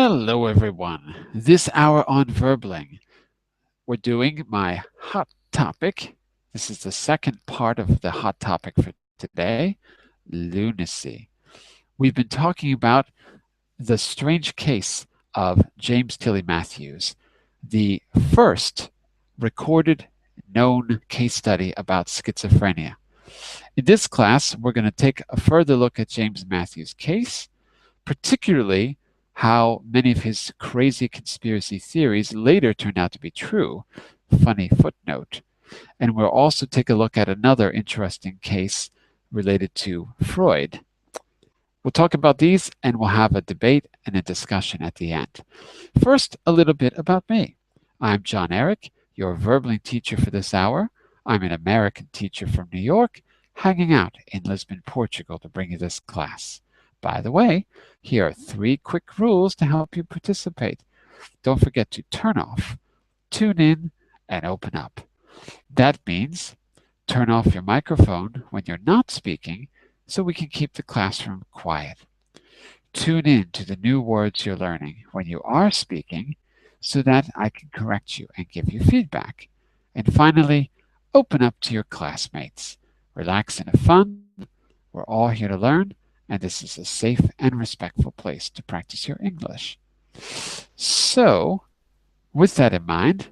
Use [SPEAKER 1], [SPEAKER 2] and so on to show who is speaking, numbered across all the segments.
[SPEAKER 1] Hello, everyone. This hour on Verbling, we're doing my hot topic. This is the second part of the hot topic for today, lunacy. We've been talking about the strange case of James Tilly Matthews, the first recorded known case study about schizophrenia. In this class, we're going to take a further look at James Matthews' case, particularly how many of his crazy conspiracy theories later turned out to be true. Funny footnote. And we'll also take a look at another interesting case related to Freud. We'll talk about these and we'll have a debate and a discussion at the end. First, a little bit about me. I'm Jon-Eric, your Verbling teacher for this hour. I'm an American teacher from New York, hanging out in Lisbon, Portugal to bring you this class. By the way, here are 3 quick rules to help you participate. Don't forget to turn off, tune in, and open up. That means turn off your microphone when you're not speaking so we can keep the classroom quiet. Tune in to the new words you're learning when you are speaking so that I can correct you and give you feedback. And finally, open up to your classmates. Relax and have fun. We're all here to learn, and this is a safe and respectful place to practice your English. So, with that in mind,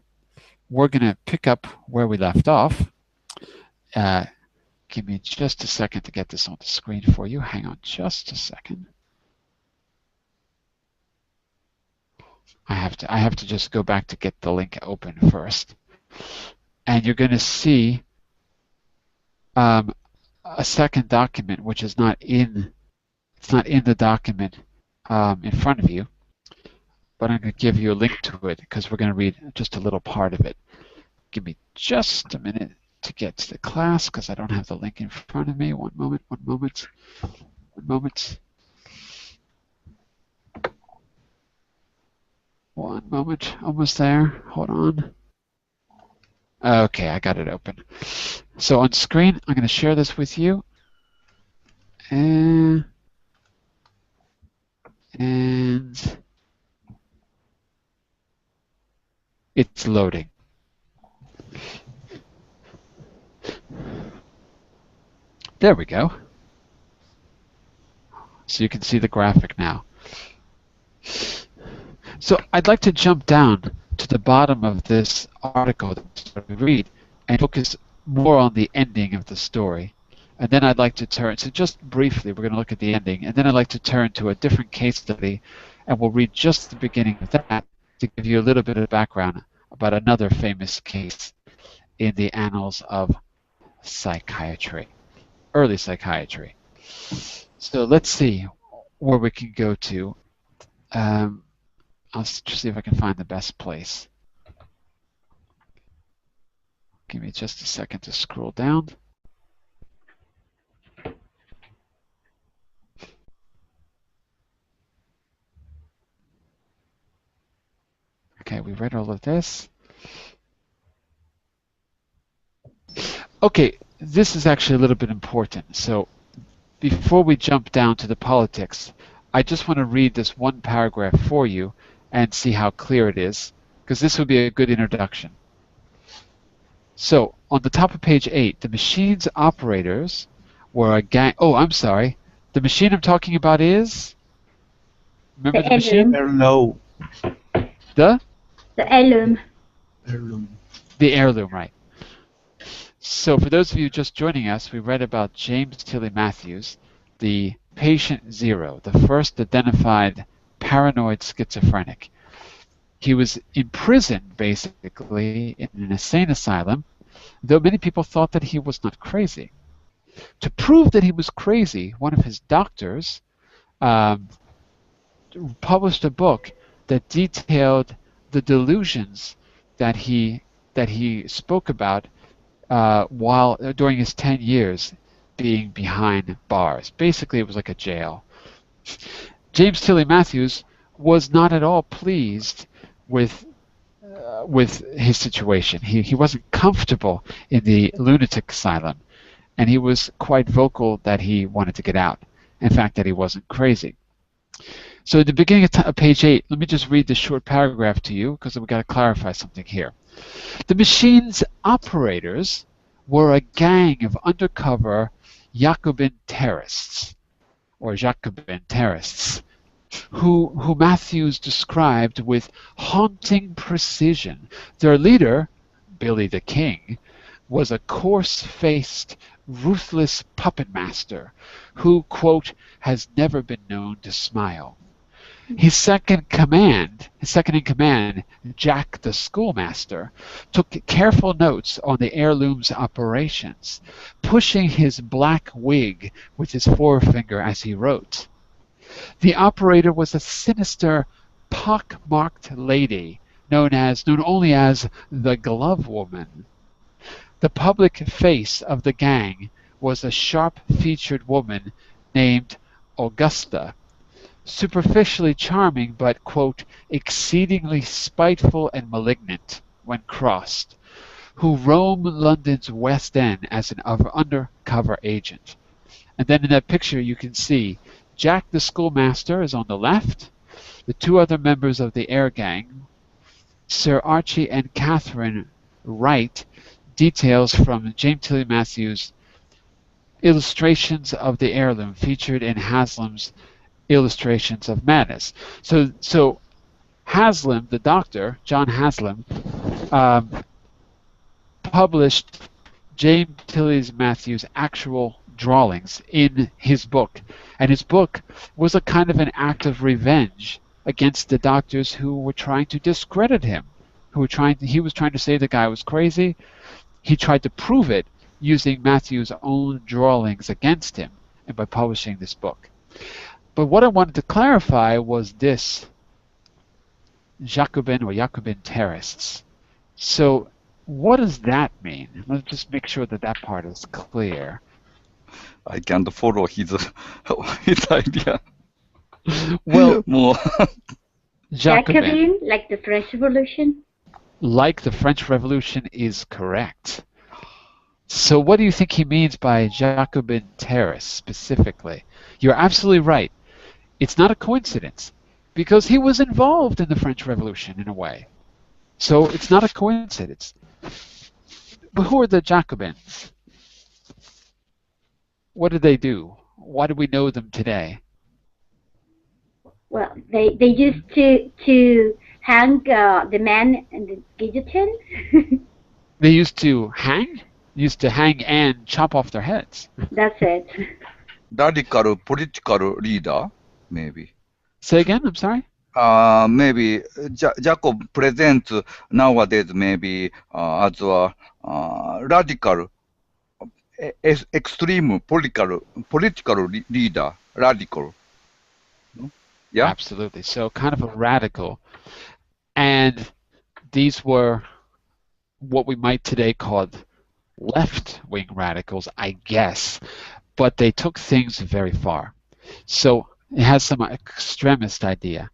[SPEAKER 1] we're going to pick up where we left off. Give me just a second to get this on the screen for you. Hang on just a second. I have to just go back to get the link open first. And you're going to see a second document which is not in the document in front of you, but I'm going to give you a link to it because we're going to read just a little part of it. Give me just a minute to get to the class because I don't have the link in front of me. One moment. Almost there. Hold on. Okay, I got it open. So on screen, I'm going to share this with you. And it's loading. There we go. So you can see the graphic now. So I'd like to jump down to the bottom of this article that we read and focus more on the ending of the story. And then I'd like to turn, so just briefly, we're going to look at the ending, and then I'd like to turn to a different case study, and we'll read just the beginning of that to give you a little bit of background about another famous case in the annals of psychiatry, early psychiatry. So let's see where we can go to. I'll just see if I can find the best place. Give me just a second to scroll down. Okay, we read all of this. Okay, this is actually a little bit important. So before we jump down to the politics, I just want to read this one paragraph for you and see how clear it is, because this would be a good introduction. So on the top of page 8, the machine's operators were a gang. Oh, I'm sorry. The machine I'm talking about is? Remember the machine?
[SPEAKER 2] Heirloom.
[SPEAKER 1] The
[SPEAKER 3] heirloom.
[SPEAKER 1] The heirloom, right. So for those of you just joining us, we read about James Tilly Matthews, the patient 0, the first identified paranoid schizophrenic. He was imprisoned, basically, in an insane asylum, though many people thought that he was not crazy. To prove that he was crazy, one of his doctors published a book that detailed the delusions that he spoke about during his 10 years being behind bars. Basically, it was like a jail. James Tilly Matthews was not at all pleased with his situation. He wasn't comfortable in the lunatic asylum, and he was quite vocal that he wanted to get out. In fact, that he wasn't crazy. So at the beginning of page 8, let me just read this short paragraph to you because we've got to clarify something here. The machine's operators were a gang of undercover Jacobin terrorists, who Matthews described with haunting precision. Their leader, Billy the King, was a coarse-faced, ruthless puppet master who, quote, has never been known to smile. His second in command, Jack the schoolmaster, took careful notes on the heirloom's operations, pushing his black wig with his forefinger as he wrote. The operator was a sinister, pock-marked lady known only as the Glove Woman. The public face of the gang was a sharp-featured woman named Augusta, superficially charming but, quote, exceedingly spiteful and malignant when crossed, who roamed London's West End as an undercover agent. And then in that picture you can see Jack the schoolmaster is on the left, the two other members of the Air Gang, Sir Archie and Catherine Wright, details from James Tilly Matthews' illustrations of the heirloom featured in Haslam's Illustrations of Madness. So Haslam, the doctor, John Haslam, published James Tilly Matthews' actual drawings in his book. And his book was a kind of an act of revenge against the doctors who were trying to discredit him. He was trying to say the guy was crazy. He tried to prove it using Matthews' own drawings against him and by publishing this book. But what I wanted to clarify was this: Jacobin terrorists. So what does that mean? Let's just make sure that that part is clear.
[SPEAKER 2] I can't follow his idea.
[SPEAKER 1] Well,
[SPEAKER 3] Jacobin, like the French Revolution?
[SPEAKER 1] Like the French Revolution is correct. So what do you think he means by Jacobin terrorists specifically? You're absolutely right. It's not a coincidence because he was involved in the French Revolution in a way. So it's not a coincidence. But who are the Jacobins? What did they do? Why do we know them today?
[SPEAKER 3] Well, they used to hang the man in the guillotine.
[SPEAKER 1] They used to hang? Used to hang and chop off their heads.
[SPEAKER 3] That's it.
[SPEAKER 2] Radical political leader, maybe.
[SPEAKER 1] Say again, I'm sorry?
[SPEAKER 2] Maybe Jacob presents nowadays maybe as a radical, extreme political leader, radical. Yeah?
[SPEAKER 1] Absolutely. So kind of a radical. And these were what we might today call left-wing radicals, I guess. But they took things very far. So it has some extremist idea.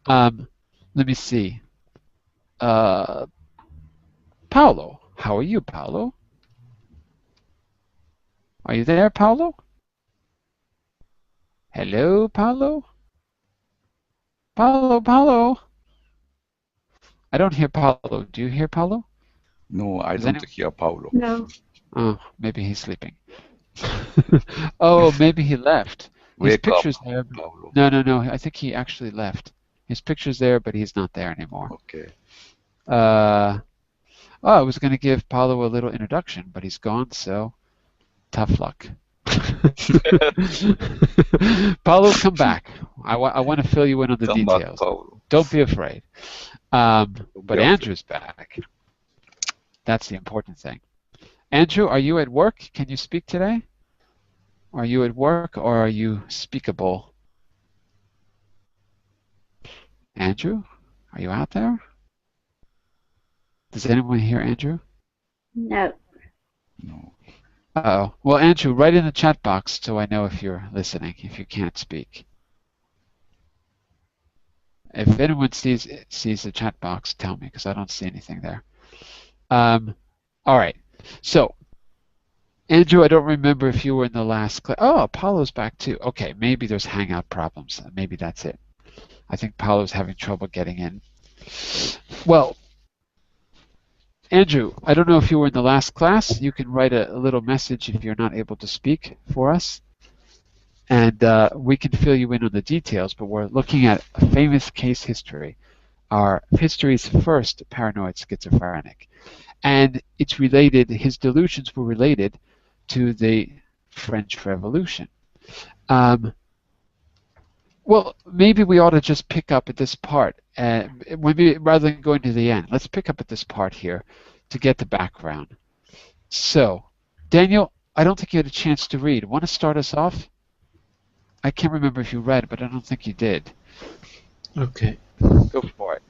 [SPEAKER 1] Let me see. Paolo. How are you, Paolo? Are you there, Paolo? Hello, Paolo? Paolo? I don't hear Paolo. Do you hear Paolo?
[SPEAKER 2] No, I don't hear Paolo.
[SPEAKER 3] No.
[SPEAKER 1] Oh, maybe he's sleeping. Oh, maybe he left. His
[SPEAKER 2] Wake
[SPEAKER 1] picture's
[SPEAKER 2] up,
[SPEAKER 1] there.
[SPEAKER 2] Paolo.
[SPEAKER 1] No. I think he actually left. His picture's there, but he's not there anymore.
[SPEAKER 2] Okay.
[SPEAKER 1] I was going to give Paolo a little introduction, but he's gone, so tough luck. Paolo, come back. I want to fill you in on the
[SPEAKER 2] Come
[SPEAKER 1] details.
[SPEAKER 2] back, Paolo.
[SPEAKER 1] Don't be afraid. But Andrew's back. That's the important thing. Andrew, are you at work? Can you speak today? Are you at work or are you speakable? Andrew, are you out there? Does anyone hear Andrew?
[SPEAKER 3] No.
[SPEAKER 2] No.
[SPEAKER 1] Uh-oh. Well, Andrew, write in the chat box so I know if you're listening, if you can't speak. If anyone sees the chat box, tell me, because I don't see anything there. All right. So, Andrew, I don't remember if you were in the last class. Oh, Apollo's back too. Okay, maybe there's Hangout problems. Maybe that's it. I think Paolo's having trouble getting in. Well, Andrew, I don't know if you were in the last class. You can write a little message if you're not able to speak for us. And we can fill you in on the details, but we're looking at a famous case history, our history's first paranoid schizophrenic. And it's related, his delusions were related to the French Revolution. Well, maybe we ought to just pick up at this part, maybe rather than going to the end. Let's pick up at this part here to get the background. So, Daniel, I don't think you had a chance to read. Want to start us off? I can't remember if you read, but I don't think you did.
[SPEAKER 4] Okay.
[SPEAKER 1] Go for it.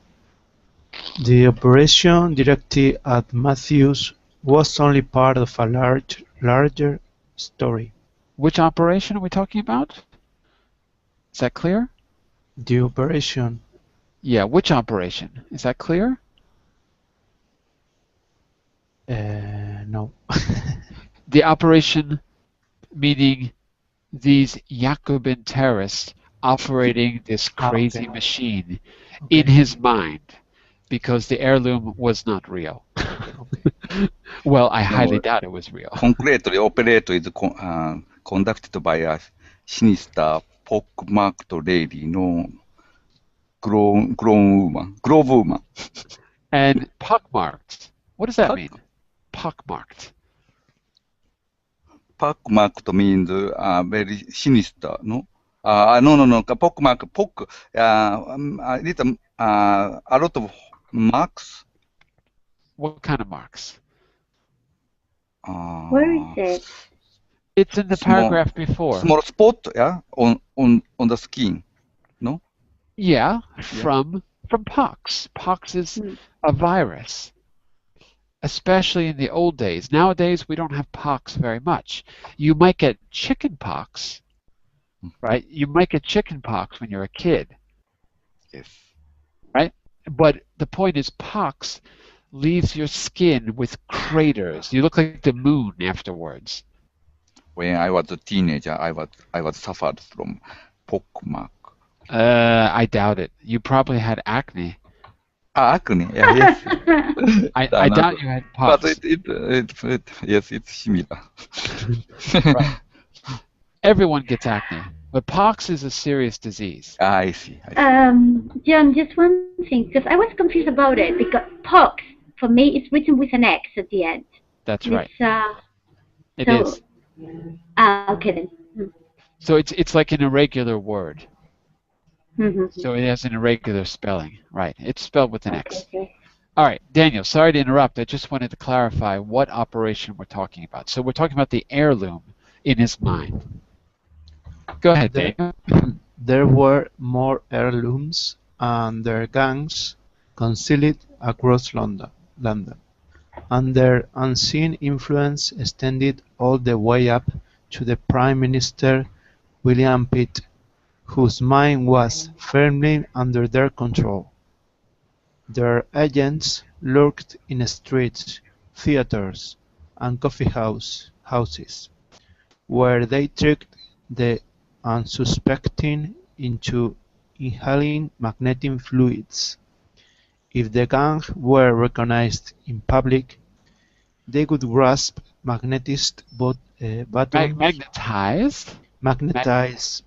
[SPEAKER 4] The operation directed at Matthews was only part of a larger story.
[SPEAKER 1] Which operation are we talking about? Is that clear?
[SPEAKER 4] The operation.
[SPEAKER 1] Yeah, which operation? Is that clear?
[SPEAKER 4] No.
[SPEAKER 1] The operation meaning these Jacobin terrorists operating this crazy
[SPEAKER 4] Okay.
[SPEAKER 1] machine
[SPEAKER 4] Okay.
[SPEAKER 1] in his mind because the heirloom was not real. Well, I highly doubt it was real.
[SPEAKER 2] Concretely, operate is conducted by a sinister pock-marked lady known Grove woman.
[SPEAKER 1] And pockmarked. What does that
[SPEAKER 2] Pock-
[SPEAKER 1] mean? Pockmarked.
[SPEAKER 2] Pock-marked means very sinister, no? No. Pock-mark, a lot of marks.
[SPEAKER 1] What kind of marks?
[SPEAKER 3] Where is it?
[SPEAKER 1] It's in the paragraph before.
[SPEAKER 2] Small spot, yeah, on the skin, no?
[SPEAKER 1] Yeah, from pox. Pox is a virus, especially in the old days. Nowadays, we don't have pox very much. You might get chicken pox, right? You might get chicken pox when you're a kid,
[SPEAKER 2] Yes.
[SPEAKER 1] right? But the point is, pox leaves your skin with craters. You look like the moon afterwards.
[SPEAKER 2] When I was a teenager, I was suffered from pockmark.
[SPEAKER 1] I doubt it. You probably had acne.
[SPEAKER 2] Acne, yeah, yes.
[SPEAKER 1] I doubt you had pox.
[SPEAKER 2] But yes, it's similar.
[SPEAKER 1] Right. Everyone gets acne, but pox is a serious disease.
[SPEAKER 2] I see.
[SPEAKER 3] John, just one thing, because I was confused about it, because pox, for me, is written with an X at the end.
[SPEAKER 1] That's right. It
[SPEAKER 3] so,
[SPEAKER 1] is.
[SPEAKER 3] Okay then.
[SPEAKER 1] So it's like an irregular word.
[SPEAKER 3] Mm-hmm.
[SPEAKER 1] So it has an irregular spelling. Right. It's spelled with an X.
[SPEAKER 3] Okay.
[SPEAKER 1] All right, Daniel, sorry to interrupt. I just wanted to clarify what operation we're talking about. So we're talking about the heirloom in his mind. Go ahead, Daniel.
[SPEAKER 4] There were more heirlooms and their gangs concealed across London, and their unseen influence extended all the way up to the Prime Minister William Pitt, whose mind was firmly under their control. Their agents lurked in streets, theaters, and coffee houses, where they tricked the unsuspecting into inhaling magnetic fluids. If the gang were recognized in public, they would grasp magnetized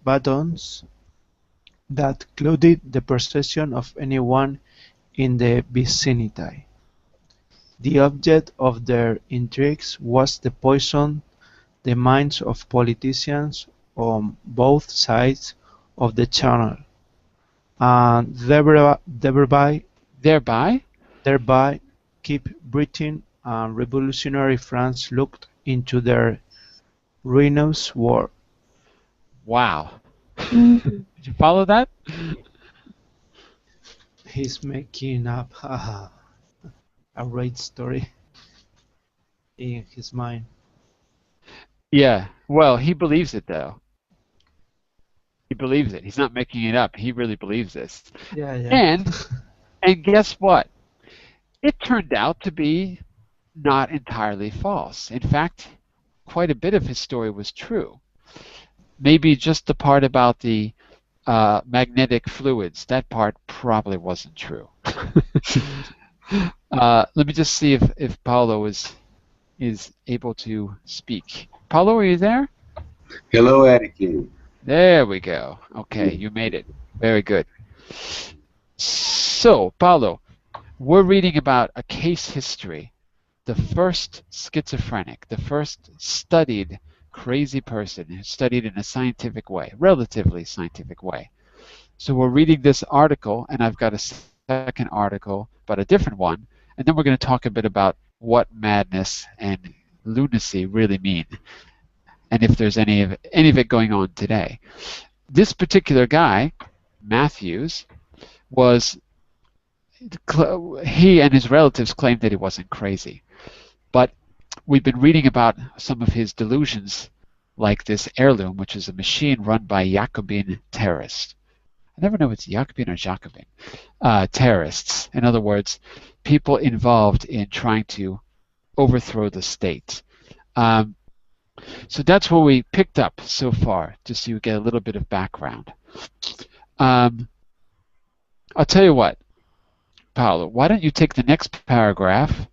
[SPEAKER 4] buttons that clouded the perception of anyone in the vicinity. The object of their intrigues was to poison the minds of politicians on both sides of the Channel, and thereby keep Britain and revolutionary France looked into their ruinous war.
[SPEAKER 1] Wow. Did you follow that?
[SPEAKER 4] He's making up a great story in his mind.
[SPEAKER 1] Yeah. Well, he believes it, though. He believes it. He's not making it up. He really believes this.
[SPEAKER 4] Yeah.
[SPEAKER 1] And guess what? It turned out to be not entirely false. In fact, quite a bit of his story was true. Maybe just the part about the magnetic fluids. That part probably wasn't true. Let me just see if Paulo is able to speak. Paulo, are you there?
[SPEAKER 5] Hello, Eric.
[SPEAKER 1] There we go. Okay, you made it. Very good. So, Paulo, we're reading about a case history. The first schizophrenic, the first studied crazy person, studied in a scientific way, relatively scientific way. So we're reading this article, and I've got a second article, but a different one, and then we're going to talk a bit about what madness and lunacy really mean, and if there's any of it going on today. This particular guy, Matthews, he and his relatives claimed that he wasn't crazy, but we've been reading about some of his delusions, like this heirloom, which is a machine run by Jacobin terrorists. I never know if it's Jacobin or Jacobin. Terrorists. In other words, people involved in trying to overthrow the state. So that's what we picked up so far, just so you get a little bit of background. I'll tell you what, Paolo, why don't you take the next paragraph?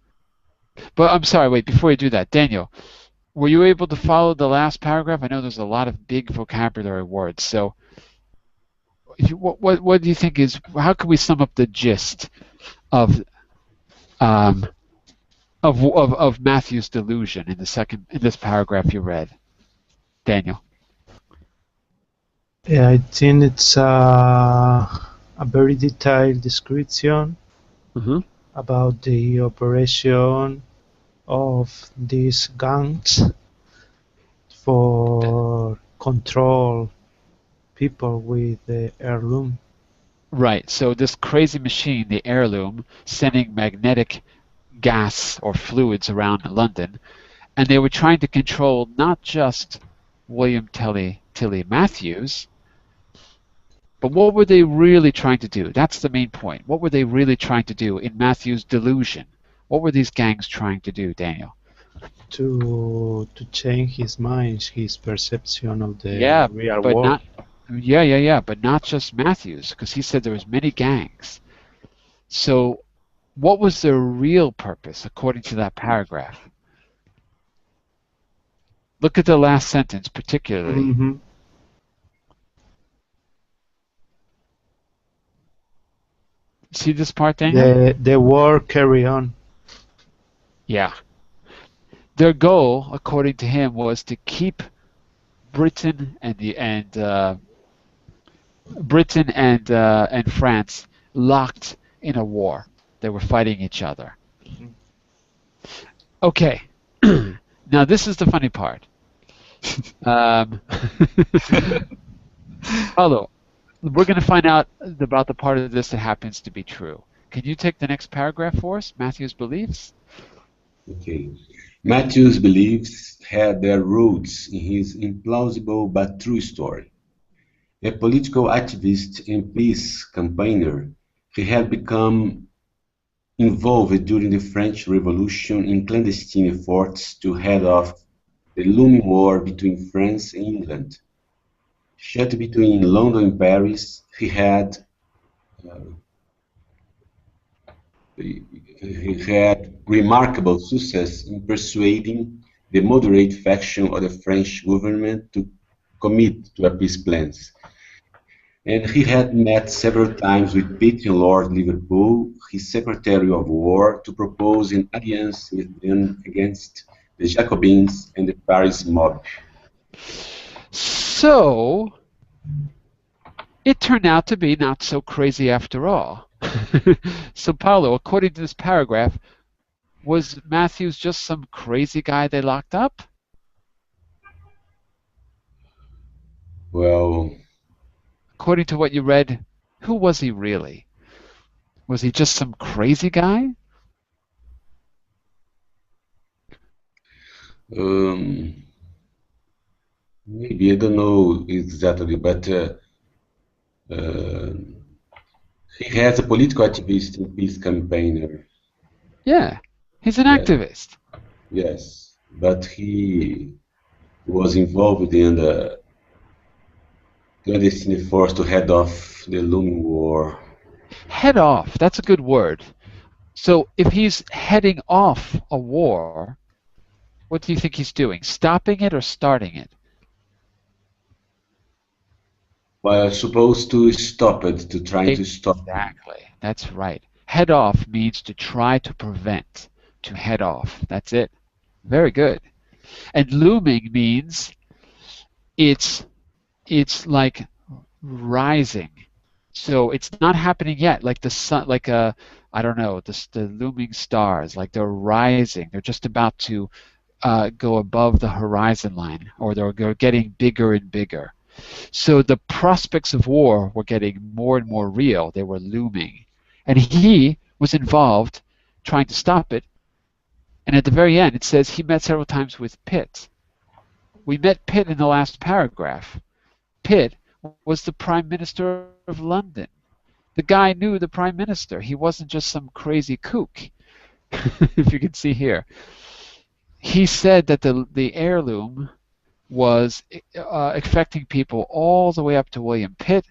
[SPEAKER 1] But I'm sorry, wait, before you do that, Daniel, were you able to follow the last paragraph? I know there's a lot of big vocabulary words, so what do you think is, how can we sum up the gist of Matthew's delusion in this paragraph you read, Daniel?
[SPEAKER 4] Yeah, I think it's a very detailed description about the operation of these gangs for control people with the heirloom.
[SPEAKER 1] Right, so this crazy machine, the heirloom, sending magnetic gas or fluids around London, and they were trying to control not just William Tilly Matthews, but what were they really trying to do? That's the main point. What were they really trying to do in Matthew's delusion? What were these gangs trying to do, Daniel?
[SPEAKER 4] To change his mind, his perception of the real
[SPEAKER 1] but
[SPEAKER 4] world.
[SPEAKER 1] But not just Matthews, because he said there was many gangs. So what was their real purpose, according to that paragraph? Look at the last sentence, particularly. See this part, Daniel?
[SPEAKER 4] The war carry on.
[SPEAKER 1] Yeah. Their goal, according to him, was to keep Britain and France locked in a war. They were fighting each other. Okay. Now this is the funny part. Although we're going to find out about the part of this that happens to be true. Can you take the next paragraph for us? Matthew's beliefs?
[SPEAKER 5] Okay. Matthew's beliefs had their roots in his implausible but true story. A political activist and peace campaigner, he had become involved during the French Revolution in clandestine efforts to head off the looming war between France and England. Shut between London and Paris, he had remarkable success in persuading the moderate faction of the French government to commit to a peace plan. And he had met several times with Pitt and Lord Liverpool, his Secretary of War, to propose an alliance with them against the Jacobins and the Paris mob.
[SPEAKER 1] So, it turned out to be not so crazy after all. So, Paolo, according to this paragraph, was Matthews just some crazy guy they locked up?
[SPEAKER 5] Well,
[SPEAKER 1] according to what you read, who was he really? Was he just some crazy guy?
[SPEAKER 5] Maybe, I don't know exactly, but he has a political activist and peace campaigner.
[SPEAKER 1] Yeah, he's an activist.
[SPEAKER 5] Yes, but he was involved in the clandestine force to head off the looming war.
[SPEAKER 1] Head off, that's a good word. So if he's heading off a war, what do you think he's doing? Stopping it or starting it?
[SPEAKER 5] Well, supposed to stop it, to try to stop it.
[SPEAKER 1] Exactly, that's right. Head off means to try to prevent, to head off. That's it. Very good. And looming means it's like rising. So it's not happening yet, like the sun, like I don't know, the looming stars, like they're rising. They're just about to go above the horizon line, or they're getting bigger and bigger. So the prospects of war were getting more and more real. They were looming. And he was involved trying to stop it. And at the very end, it says he met several times with Pitt. We met Pitt in the last paragraph. Pitt was the Prime Minister of London. The guy knew the Prime Minister. He wasn't just some crazy kook, if you can see here. He said that the heirloom was affecting people all the way up to William Pitt,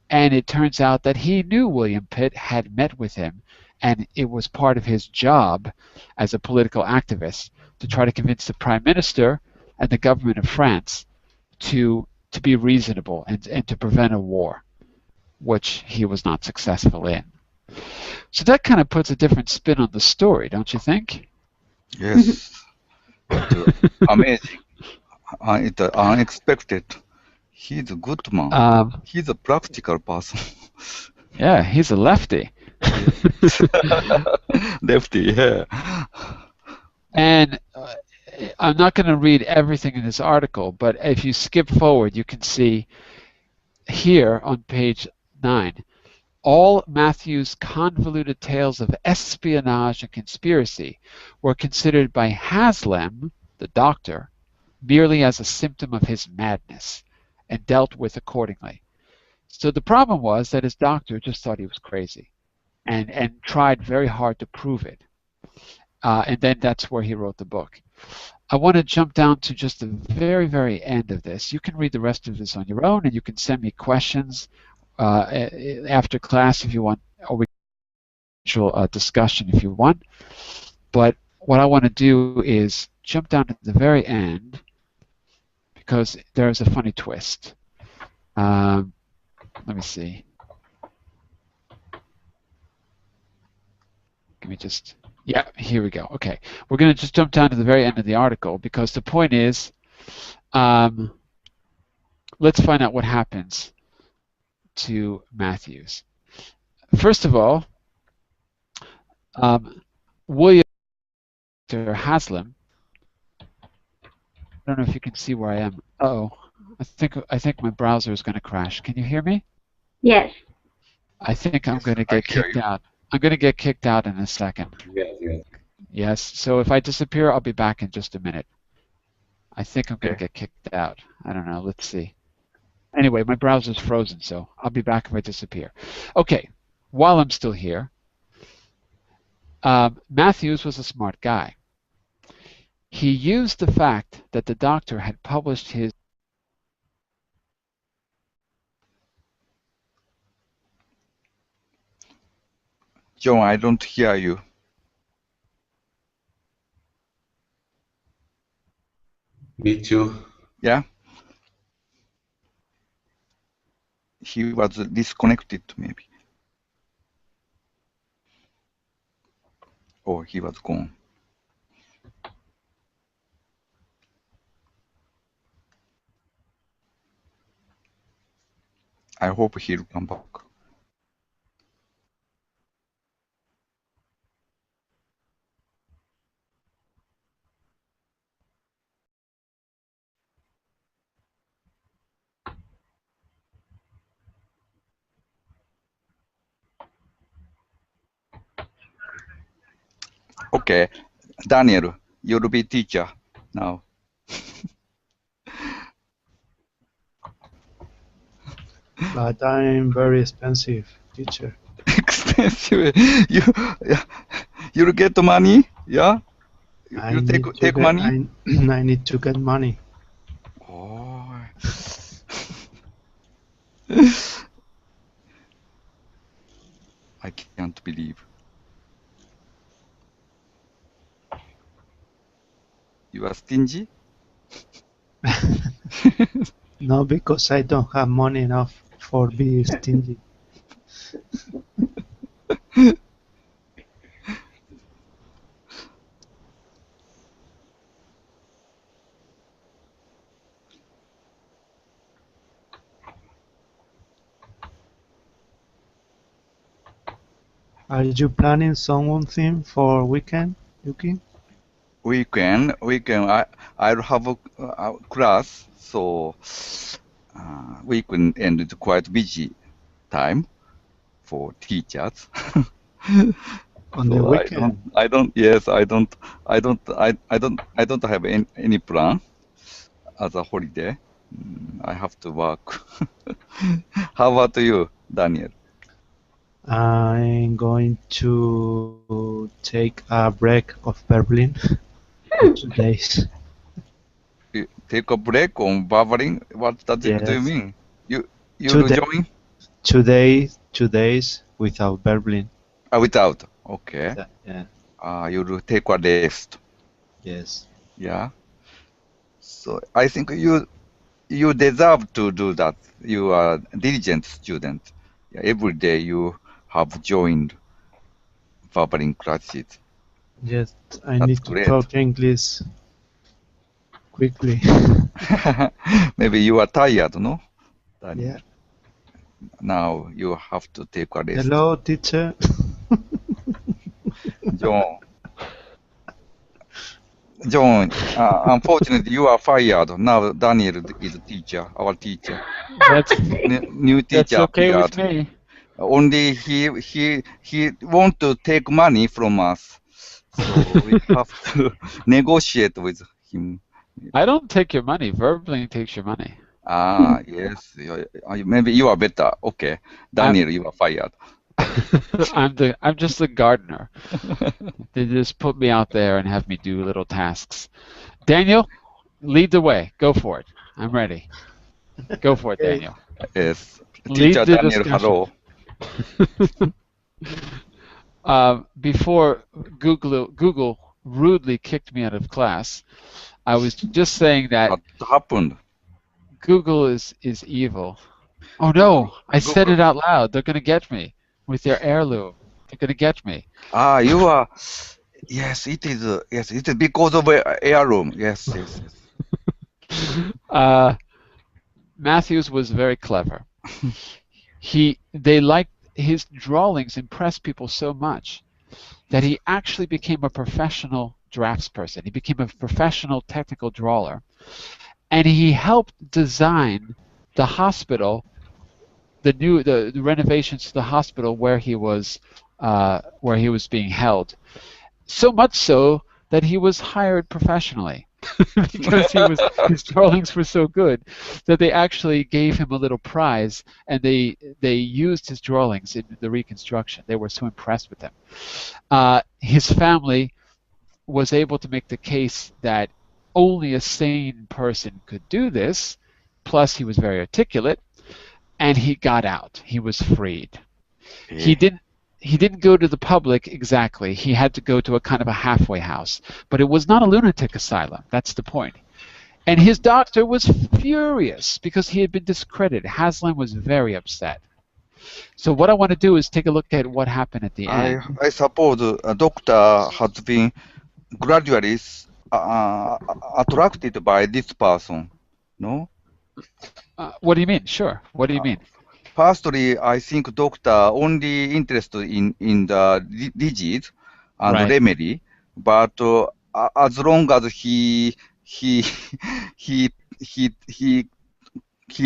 [SPEAKER 1] and it turns out that he knew William Pitt, had met with him, and it was part of his job as a political activist to try to convince the Prime Minister and the government of France to be reasonable and to prevent a war, which he was not successful in. So that kind of puts a different spin on the story, don't you think?
[SPEAKER 2] Yes. Amazing. It's unexpected. He's a good man. He's a practical person.
[SPEAKER 1] Yeah, he's a lefty.
[SPEAKER 2] Lefty, yeah.
[SPEAKER 1] And I'm not going to read everything in this article, but if you skip forward, you can see here on page 9, all Matthew's convoluted tales of espionage and conspiracy were considered by Haslam, the doctor, merely as a symptom of his madness and dealt with accordingly. So the problem was that his doctor just thought he was crazy and tried very hard to prove it. And then that's where he wrote the book. I want to jump down to just the very, very end of this. You can read the rest of this on your own, and you can send me questions after class if you want, or we can discussion if you want. But what I want to do is jump down to the very end, because there's a funny twist. Let me see. Give me just... Yeah, here we go. Okay, we're going to just jump down to the very end of the article, because the point is, let's find out what happens to Matthews. First of all, William Haslam. I don't know if you can see where I am. Uh-oh, I think my browser is going to crash. Can you hear me?
[SPEAKER 3] Yes.
[SPEAKER 1] I think I'm going to get kicked out. I'm going to get kicked out in a second.
[SPEAKER 5] Yes.
[SPEAKER 1] Yes, so if I disappear, I'll be back in just a minute. I think I'm going to get kicked out. I don't know. Let's see. Anyway, my browser's frozen, so I'll be back if I disappear. Okay, while I'm still here, Matthews was a smart guy. He used the fact that the doctor had published his...
[SPEAKER 2] John, I don't hear you.
[SPEAKER 5] Me too.
[SPEAKER 2] Yeah? He was disconnected, maybe. Or he was gone. I hope he'll come back. Okay, Daniel, you'll be teacher now.
[SPEAKER 4] But I'm very expensive, teacher.
[SPEAKER 2] Expensive. You'll get money, yeah? You take money?
[SPEAKER 4] I need to get money.
[SPEAKER 2] Oh. I can't believe. You are stingy?
[SPEAKER 4] No, because I don't have money enough for being stingy. Are you planning something for weekend, Yuki?
[SPEAKER 2] Weekend, I'll have a class, so weekend end is quite busy time for teachers.
[SPEAKER 4] On the
[SPEAKER 2] So
[SPEAKER 4] weekend?
[SPEAKER 2] yes, I don't have any plan as a holiday. I have to work. How about you, Daniel?
[SPEAKER 4] I'm going to take a break of Berlin for 2 days.
[SPEAKER 2] You take a break on babbling? What do you
[SPEAKER 4] Yes,
[SPEAKER 2] mean? You
[SPEAKER 4] two
[SPEAKER 2] will
[SPEAKER 4] days,
[SPEAKER 2] join?
[SPEAKER 4] 2 days without Berlin.
[SPEAKER 2] Without. Okay.
[SPEAKER 4] Yeah,
[SPEAKER 2] You'll take a rest.
[SPEAKER 4] yes.
[SPEAKER 2] Yeah. So I think you deserve to do that. You are a diligent student. Yeah, every day you have joined babbling classes.
[SPEAKER 4] Yes, I
[SPEAKER 2] That's
[SPEAKER 4] need to
[SPEAKER 2] great.
[SPEAKER 4] talk English quickly.
[SPEAKER 2] Maybe you are tired, no, Daniel?
[SPEAKER 4] Yeah.
[SPEAKER 2] Now you have to take a rest.
[SPEAKER 4] Hello, teacher.
[SPEAKER 2] John, unfortunately, you are fired. Now Daniel is teacher, our teacher.
[SPEAKER 1] That's
[SPEAKER 2] New
[SPEAKER 1] that's
[SPEAKER 2] teacher
[SPEAKER 1] okay with
[SPEAKER 2] appeared.
[SPEAKER 1] me.
[SPEAKER 2] Only he want to take money from us, so we have to negotiate with him.
[SPEAKER 1] I don't take your money. Verbally takes your money.
[SPEAKER 2] Yes. Maybe you are better. Okay, Daniel, you are fired.
[SPEAKER 1] I'm just the gardener. They just put me out there and have me do little tasks. Daniel, lead the way. Go for it. I'm ready. Go for it,
[SPEAKER 4] Okay.
[SPEAKER 1] Daniel.
[SPEAKER 2] Yes.
[SPEAKER 1] Lead
[SPEAKER 2] Teacher
[SPEAKER 1] the
[SPEAKER 2] Daniel,
[SPEAKER 1] discussion.
[SPEAKER 2] hello.
[SPEAKER 1] Before Google rudely kicked me out of class, I was just saying that
[SPEAKER 2] What happened?
[SPEAKER 1] Google is evil. Oh no, I said
[SPEAKER 2] Google.
[SPEAKER 1] it out loud. They're gonna get me with their heirloom. They're gonna get me.
[SPEAKER 2] You are. Yes, it is. Yes, it is because of heirloom. Yes.
[SPEAKER 1] Matthews was very clever. They liked his drawings, impressed people so much that he actually became a professional draftsperson. He became a professional technical drawer, and he helped design the hospital, the renovations to the hospital where he was being held. So much so that he was hired professionally because his drawings were so good that they actually gave him a little prize, and they used his drawings in the reconstruction. They were so impressed with him. His family was able to make the case that only a sane person could do this. Plus, he was very articulate, and he got out. He was freed. He didn't go to the public exactly. He had to go to a kind of a halfway house, but it was not a lunatic asylum. That's the point. And his doctor was furious because he had been discredited. Haslam was very upset. So what I want to do is take a look at what happened at the end.
[SPEAKER 2] I suppose a doctor has been gradually attracted by this person. No.
[SPEAKER 1] What do you mean? Sure. What do you mean?
[SPEAKER 2] Firstly, I think doctor only interested in the disease and
[SPEAKER 1] Right.
[SPEAKER 2] remedy, but as long as he he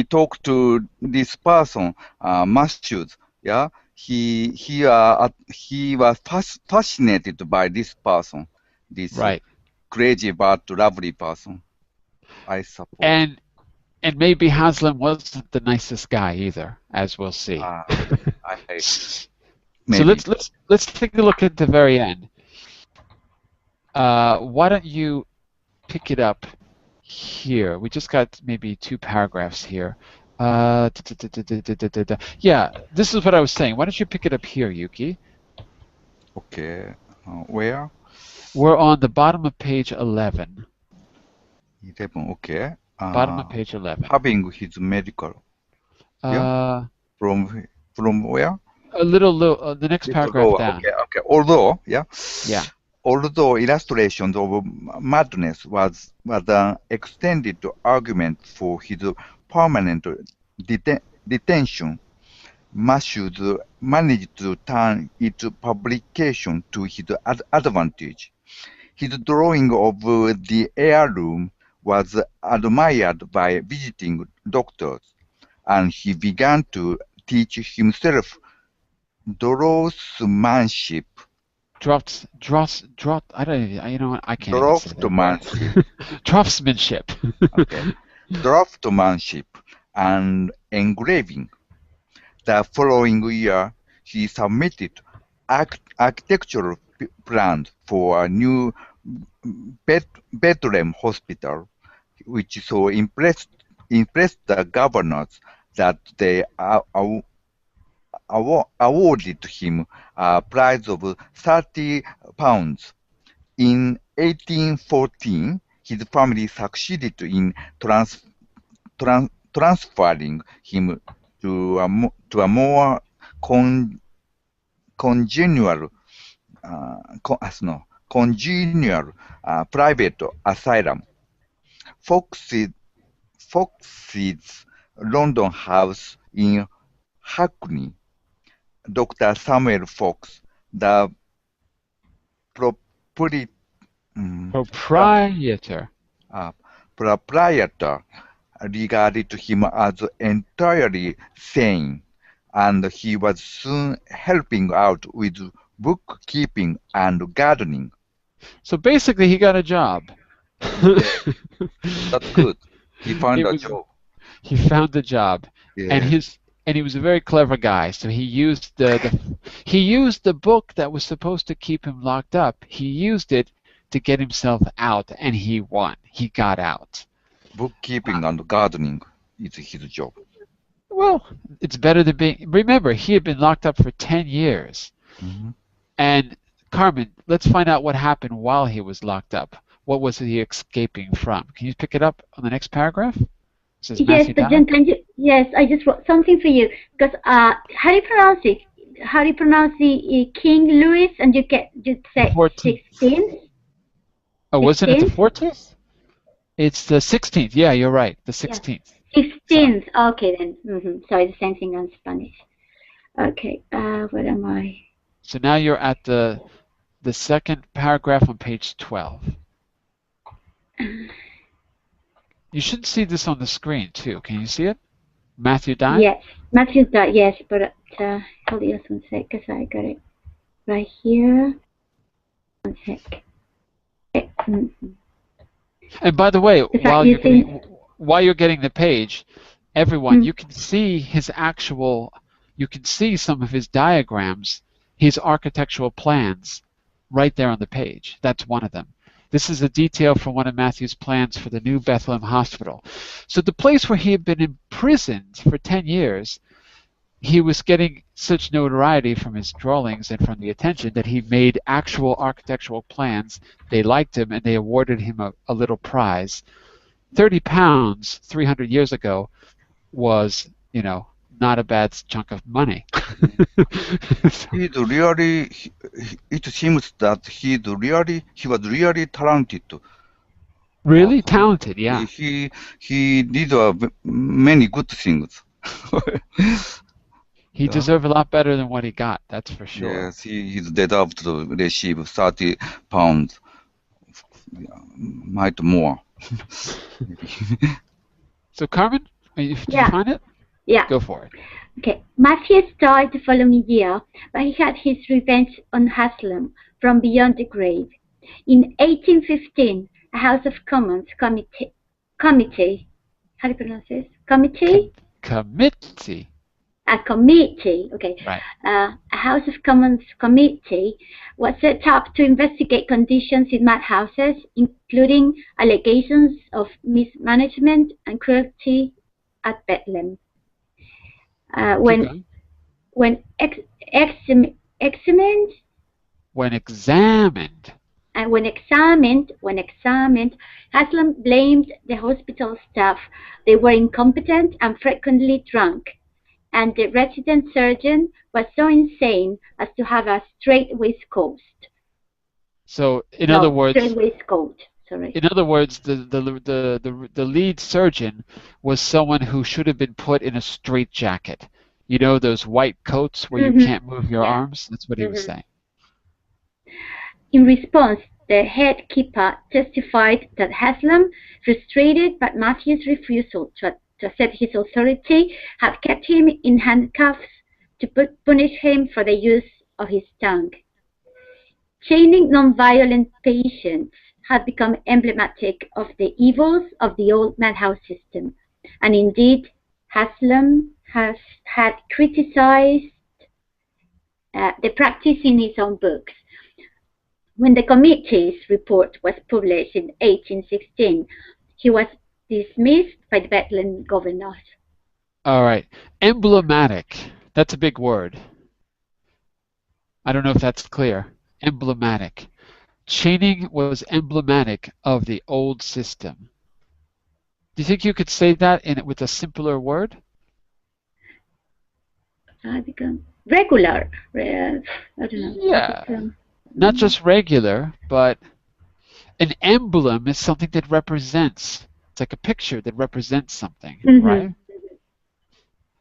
[SPEAKER 2] talked to this person, Matthews, yeah, he was fascinated by this person, this
[SPEAKER 1] Right.
[SPEAKER 2] crazy but lovely person, I suppose.
[SPEAKER 1] And maybe Haslam wasn't the nicest guy either, as we'll see. So let's take a look at the very end. Why don't you pick it up here? We just got maybe 2 paragraphs here. Yeah, this is what I was saying. Why don't you pick it up here, Yuki?
[SPEAKER 2] Okay. Where?
[SPEAKER 1] We're on the bottom of page 11.
[SPEAKER 2] 11. Okay.
[SPEAKER 1] Bottom of page 11.
[SPEAKER 2] Having his medical. Yeah. From where?
[SPEAKER 1] A little low, the next paragraph
[SPEAKER 2] Lower.
[SPEAKER 1] down.
[SPEAKER 2] Okay. Although, yeah.
[SPEAKER 1] Yeah.
[SPEAKER 2] Although illustrations of madness was an extended argument for his permanent detention, Matthews managed to turn its publication to his advantage. His drawing of the air room was admired by visiting doctors, and he began to teach himself draftsmanship.
[SPEAKER 1] I don't even, you know what, I can't even say that.
[SPEAKER 2] Draftsmanship.
[SPEAKER 1] Draftsmanship.
[SPEAKER 2] Okay. Draftsmanship and engraving. The following year, he submitted architectural plans for a new Bethlehem hospital, which so impressed the governors that they awarded him a prize of £30. In 1814, his family succeeded in transferring him to a more congenial private asylum. Fox's London house in Hackney. Dr. Samuel Fox, the
[SPEAKER 1] Proprietor.
[SPEAKER 2] Proprietor, regarded him as entirely sane, and he was soon helping out with bookkeeping and gardening.
[SPEAKER 1] So basically, he got a job.
[SPEAKER 2] That's good. He found a job.
[SPEAKER 1] He found a job,
[SPEAKER 2] Yeah.
[SPEAKER 1] and he was a very clever guy. So he used the book that was supposed to keep him locked up. He used it to get himself out, and he won. He got out.
[SPEAKER 2] Bookkeeping and gardening is his job.
[SPEAKER 1] Well, it's better than being. Remember, he had been locked up for 10 years.
[SPEAKER 2] Mm-hmm.
[SPEAKER 1] And Carmen, let's find out what happened while he was locked up. What was he escaping from? Can you pick it up on the next paragraph? Says
[SPEAKER 3] yes, but Jen, yes, I just wrote something for you because how do you pronounce it? How do you pronounce the King Louis? And you say 16th.
[SPEAKER 1] Oh, wasn't it the 14th? It's the 16th. Yeah, you're right. The 16th.
[SPEAKER 3] Yeah. 16th. Okay then. Sorry, the same thing on Spanish. Okay. Where am I?
[SPEAKER 1] So now you're at the second paragraph on page 12. You should see this on the screen too. Can you see it? Matthew died?
[SPEAKER 3] Yes, Matthew died, yes, but hold on just one sec, because I got it right here. One sec.
[SPEAKER 1] And by the way, while you're getting the page, everyone, you can see you can see some of his diagrams, his architectural plans, right there on the page. That's one of them. This is a detail from one of Matthew's plans for the new Bethlehem Hospital. So the place where he had been imprisoned for 10 years, he was getting such notoriety from his drawings and from the attention that he made actual architectural plans. They liked him and they awarded him a little prize. £30 300 years ago was, not a bad chunk of money.
[SPEAKER 2] It seems that he was really talented.
[SPEAKER 1] Really talented, yeah.
[SPEAKER 2] He did many good things.
[SPEAKER 1] He deserved a lot better than what he got, that's for sure.
[SPEAKER 2] Yes, he deserved to receive £30, might more.
[SPEAKER 1] So Carmen, did you find it?
[SPEAKER 3] Yeah.
[SPEAKER 1] Go for it.
[SPEAKER 3] Okay. Matthews died the following year, but he had his revenge on Haslam from beyond the grave. In 1815, a House of Commons committee, how do you pronounce this? Committee?
[SPEAKER 1] Committee.
[SPEAKER 3] A committee, okay.
[SPEAKER 1] Right.
[SPEAKER 3] A House of Commons committee was set up to investigate conditions in madhouses, including allegations of mismanagement and cruelty at Bethlehem. Uh,
[SPEAKER 1] Keep
[SPEAKER 3] when
[SPEAKER 1] going.
[SPEAKER 3] when examined
[SPEAKER 1] When examined.
[SPEAKER 3] and when examined, Haslam blamed the hospital staff. They were incompetent and frequently drunk, and the resident surgeon was so insane as to have a straight waistcoat.
[SPEAKER 1] So in other
[SPEAKER 3] No, straight
[SPEAKER 1] words,
[SPEAKER 3] waistcoat. Sorry.
[SPEAKER 1] the lead surgeon was someone who should have been put in a straitjacket. You know those white coats where you can't move your
[SPEAKER 3] Yeah.
[SPEAKER 1] arms? That's what he was saying.
[SPEAKER 3] In response, the head keeper testified that Haslam, frustrated by Matthew's refusal to accept his authority, had kept him in handcuffs to punish him for the use of his tongue. Chaining non-violent patients had become emblematic of the evils of the old madhouse system, and indeed Haslam had criticized the practice in his own books. When the committee's report was published in 1816, he was dismissed by the Bedouin governors.
[SPEAKER 1] All right. Emblematic. That's a big word. I don't know if that's clear. Emblematic. Chaining was emblematic of the old system. Do you think you could say that with a simpler word?
[SPEAKER 3] Regular. I don't know.
[SPEAKER 1] Yeah. Not just regular, but an emblem is something that represents. It's like a picture that represents something, right?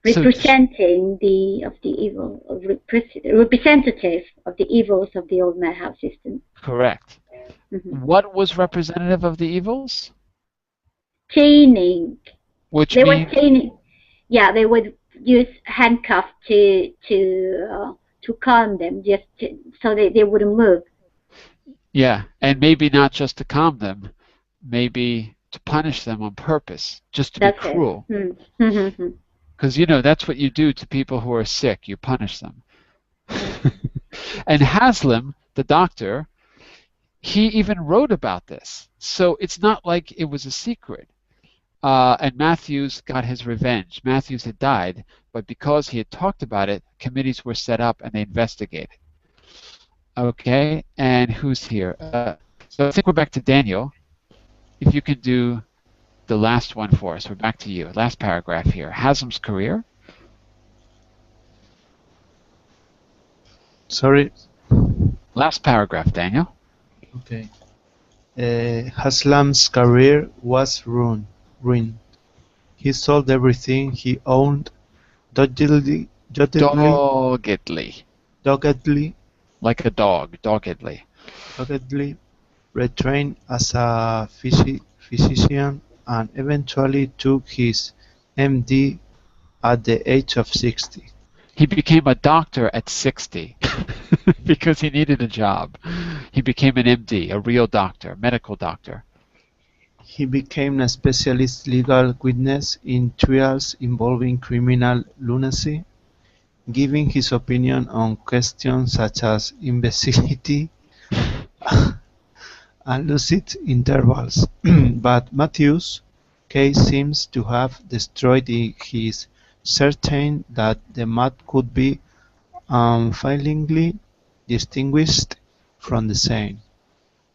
[SPEAKER 3] Representing representative of the evils of the old madhouse system.
[SPEAKER 1] Correct. What was representative of the evils?
[SPEAKER 3] Chaining.
[SPEAKER 1] Which
[SPEAKER 3] they
[SPEAKER 1] means
[SPEAKER 3] were chaining. Yeah, they would use handcuffs to calm them, so they wouldn't move.
[SPEAKER 1] Yeah, and maybe not just to calm them, maybe to punish them on purpose, just to be cruel. Because, that's what you do to people who are sick. You punish them. And Haslam, the doctor, he even wrote about this. So it's not like it was a secret. And Matthews got his revenge. Matthews had died, but because he had talked about it, committees were set up and they investigated. Okay, and who's here? So I think we're back to Daniel. If you could do the last one for us. We're back to you. Last paragraph here. Haslam's career.
[SPEAKER 4] Sorry.
[SPEAKER 1] Last paragraph, Daniel.
[SPEAKER 4] Okay. Haslam's career was ruined. He sold everything he owned doggedly.
[SPEAKER 1] Like a dog, doggedly.
[SPEAKER 4] Retrained as a physician, and eventually took his M.D. at the age of 60.
[SPEAKER 1] He became a doctor at 60 because he needed a job. He became an M.D., a real doctor, medical doctor.
[SPEAKER 4] He became a specialist legal witness in trials involving criminal lunacy, giving his opinion on questions such as imbecility and lucid intervals. But Matthews' case seems to have destroyed his certain that the mad could be unfailingly distinguished from the sane.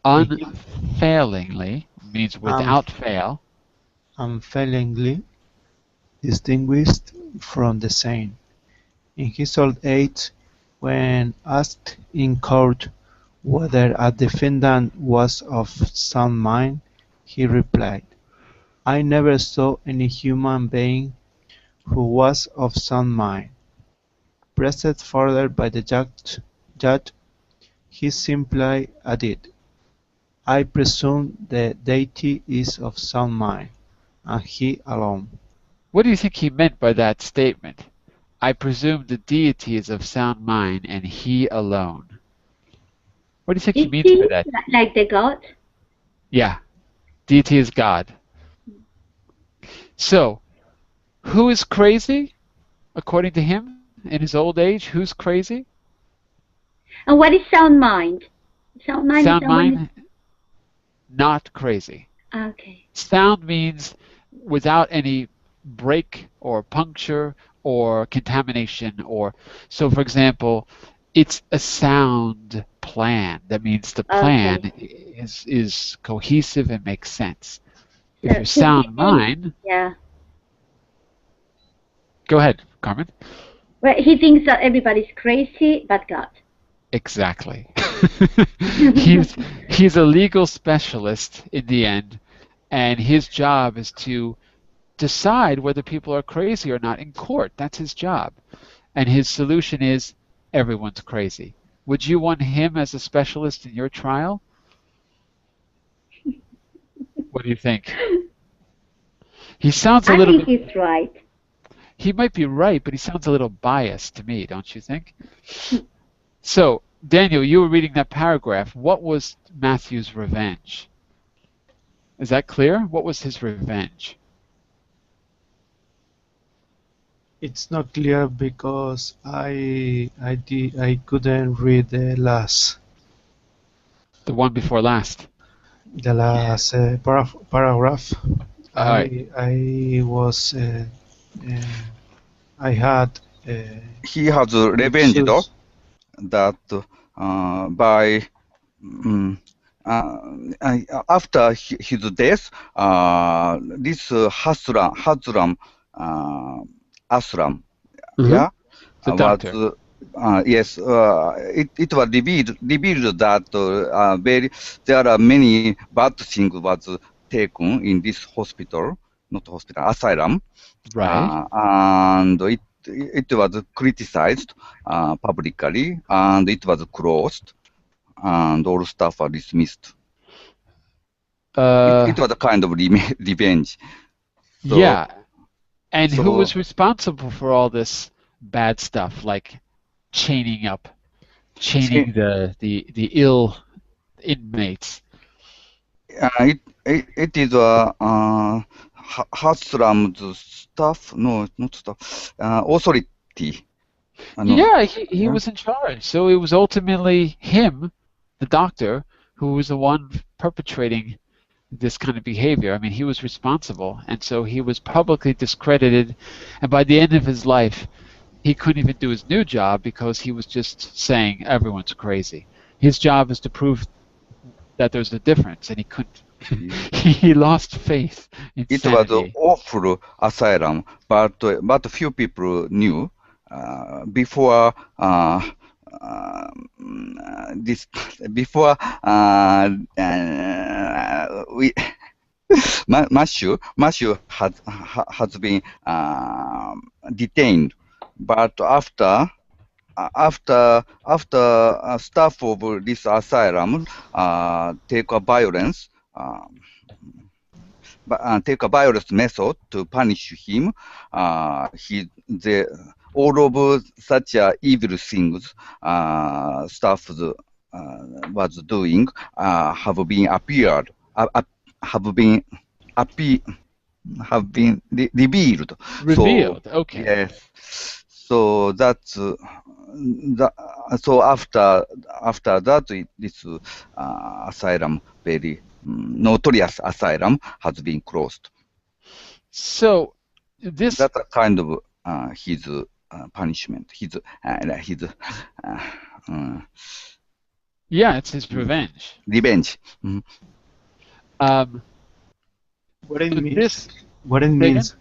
[SPEAKER 1] Unfailingly means without fail.
[SPEAKER 4] Unfailingly distinguished from the sane. In his old age, when asked in court whether a defendant was of sound mind, he replied, "I never saw any human being who was of sound mind." Pressed further by the judge, he simply added, "I presume the deity is of sound mind, and he alone."
[SPEAKER 1] What do you think he meant by that statement? I presume the deity is of sound mind, and he alone. What do you think he means by that?
[SPEAKER 3] Like the God?
[SPEAKER 1] Yeah, deity is God. So, who is crazy, according to him, in his old age? Who's crazy?
[SPEAKER 3] And what is sound mind? Sound
[SPEAKER 1] mind, not crazy.
[SPEAKER 3] Okay.
[SPEAKER 1] Sound means without any break or puncture or contamination, or so. For example, it's a sound plan. That means the plan is cohesive and makes sense. If you're sound mind,
[SPEAKER 3] yeah.
[SPEAKER 1] Go ahead, Carmen.
[SPEAKER 3] Well, he thinks that everybody's crazy but God.
[SPEAKER 1] Exactly. he's a legal specialist in the end, and his job is to decide whether people are crazy or not in court. That's his job. And his solution is everyone's crazy. Would you want him as a specialist in your trial? What do you think? He sounds a little bit...
[SPEAKER 3] I think he's right.
[SPEAKER 1] He might be right, but he sounds a little biased to me, don't you think? So, Daniel, you were reading that paragraph. What was Matthew's revenge? Is that clear? What was his revenge?
[SPEAKER 4] It's not clear because I couldn't read the last.
[SPEAKER 1] The one before last.
[SPEAKER 4] The last paragraph.
[SPEAKER 1] All right.
[SPEAKER 4] I was I had.
[SPEAKER 2] He has revenged that by after his death, this Hazram Asram, yeah,
[SPEAKER 1] the doctor.
[SPEAKER 2] Yes, it was revealed that there are many bad things was taken in this hospital, not hospital, asylum,
[SPEAKER 1] right?
[SPEAKER 2] And it was criticized publicly, and it was closed, and all staff are dismissed. It was a kind of revenge. So,
[SPEAKER 1] yeah. And who was responsible for all this bad stuff, like chaining the ill inmates?
[SPEAKER 2] It is Haslam's staff. No, not staff. Authority.
[SPEAKER 1] Yeah, he was in charge. So it was ultimately him, the doctor, who was the one perpetrating this kind of behavior. I mean, he was responsible, and so he was publicly discredited, and by the end of his life, he couldn't even do his new job because he was just saying everyone's crazy. His job is to prove that there's a difference, and he couldn't. He lost faith in
[SPEAKER 2] It
[SPEAKER 1] sanity.
[SPEAKER 2] was an awful asylum, but few people knew before Matthew has been detained, but after staff of this asylum take a violence method to punish him, all of such evil things staff was doing have been revealed.
[SPEAKER 1] Revealed.
[SPEAKER 2] So,
[SPEAKER 1] okay.
[SPEAKER 2] Yes. So that's so after that, this asylum, very notorious asylum, has been closed.
[SPEAKER 1] So that's
[SPEAKER 2] a kind of his punishment.
[SPEAKER 1] Yeah, it's his revenge.
[SPEAKER 2] Revenge.
[SPEAKER 1] Mm-hmm.
[SPEAKER 4] What it means? What it means?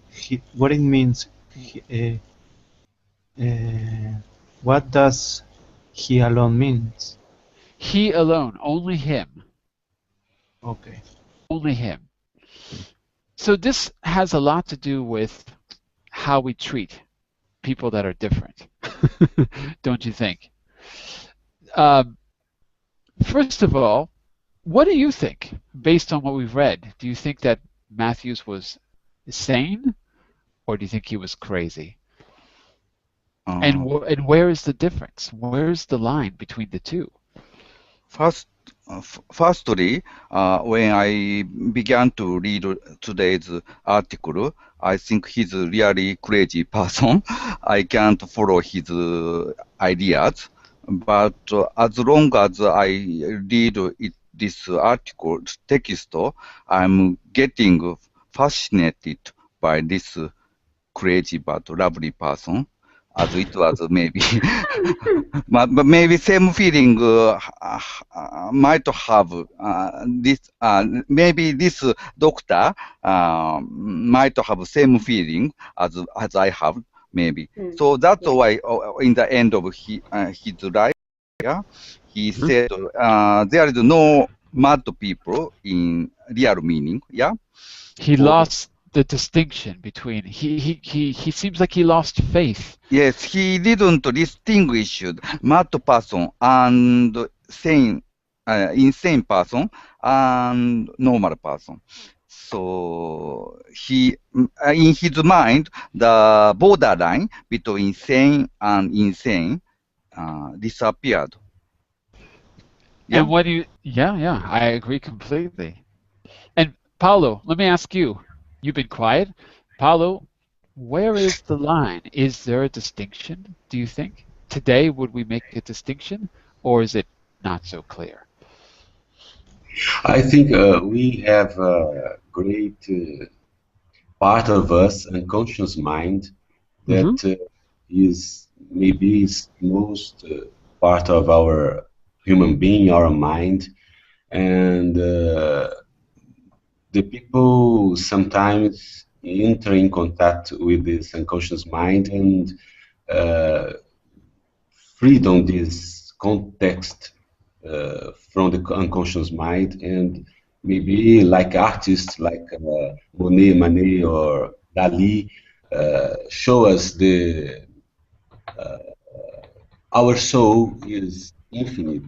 [SPEAKER 4] What it means? What does he alone means?
[SPEAKER 1] He alone, only him.
[SPEAKER 4] Okay.
[SPEAKER 1] Only him. So this has a lot to do with how we treat people that are different, don't you think? First of all, what do you think, based on what we've read? Do you think that Matthews was sane, or do you think he was crazy? And where is the difference? Where's the line between the two?
[SPEAKER 2] Firstly, when I began to read today's article, I think he's a really crazy person. I can't follow his ideas. But as long as I read this article text, I'm getting fascinated by this crazy but lovely person, as it was maybe. but maybe same feeling might have this. Maybe this doctor might have same feeling as I have. Maybe. So that's why in the end of his life, yeah, he said there is no mad people in real meaning. Yeah.
[SPEAKER 1] He lost the distinction between he seems like he lost faith.
[SPEAKER 2] Yes, he didn't distinguish mad person and insane person and normal person. So he, in his mind, the borderline between sane and insane disappeared. Yeah.
[SPEAKER 1] And what do you? Yeah, I agree completely. And Paulo, let me ask you. You've been quiet, Paulo. Where is the line? Is there a distinction? Do you think today would we make a distinction, or is it not so clear?
[SPEAKER 5] I think we have a great part of us, unconscious mind, that is maybe is most part of our human being, our mind, and the people sometimes enter in contact with this unconscious mind and freedom this context from the unconscious mind, and maybe like artists like Monet, Manet, or Dali show us the our soul is infinite,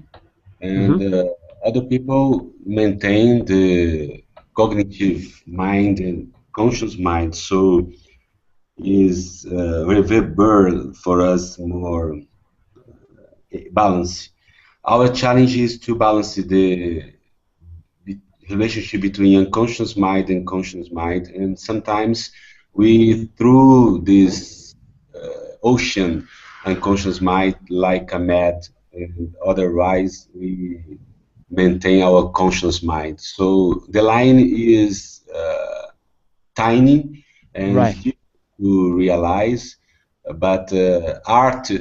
[SPEAKER 5] and other people maintain the cognitive mind and conscious mind, so is reverberate for us more balance. Our challenge is to balance the relationship between unconscious mind and conscious mind, and sometimes we, through this ocean unconscious mind, like a mad, and otherwise we maintain our conscious mind. So the line is tiny and difficult to realize, but art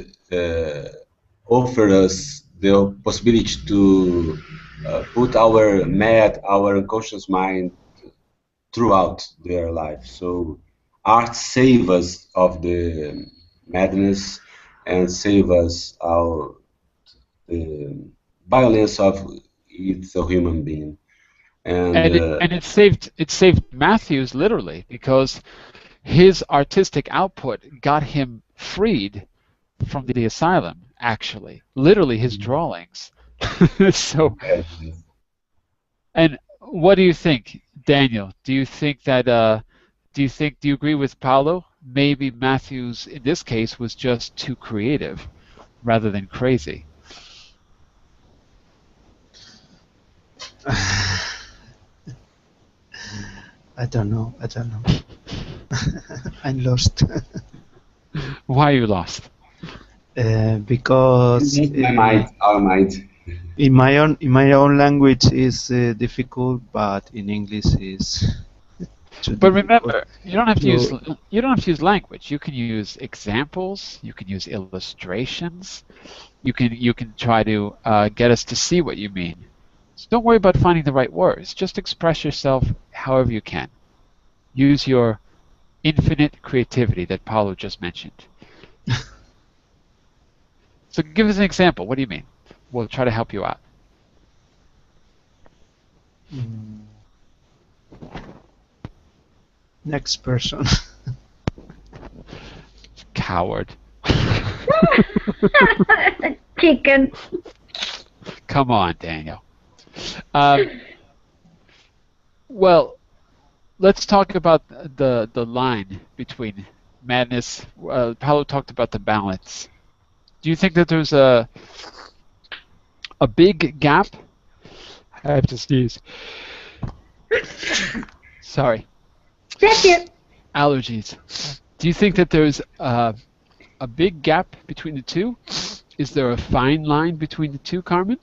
[SPEAKER 5] offers us the possibility to put our mad, our unconscious mind throughout their life. So art saves us of the madness and save us our the violence of it's a human being. And
[SPEAKER 1] it saved Matthews literally, because his artistic output got him freed from the asylum. Actually, literally his drawings. So, and what do you think, Daniel? Do you think that do you agree with Paulo? Maybe Matthews in this case was just too creative rather than crazy.
[SPEAKER 4] I don't know. I'm lost.
[SPEAKER 1] Why are you lost?
[SPEAKER 4] Because
[SPEAKER 5] our mind.
[SPEAKER 4] In my own language is difficult, but in English is.
[SPEAKER 1] But remember, you don't have to use language. You can use examples. You can use illustrations. You can try to get us to see what you mean. So don't worry about finding the right words. Just express yourself however you can. Use your infinite creativity that Paulo just mentioned. So give us an example. What do you mean? We'll try to help you out.
[SPEAKER 4] Next person.
[SPEAKER 1] Coward.
[SPEAKER 3] Chicken.
[SPEAKER 1] Come on, Daniel. Well, let's talk about the line between madness. Paulo talked about the balance. Do you think that there's a big gap? I have to sneeze. Sorry.
[SPEAKER 3] That's it.
[SPEAKER 1] Allergies. Do you think that there's a big gap between the two? Is there a fine line between the two, Carmen?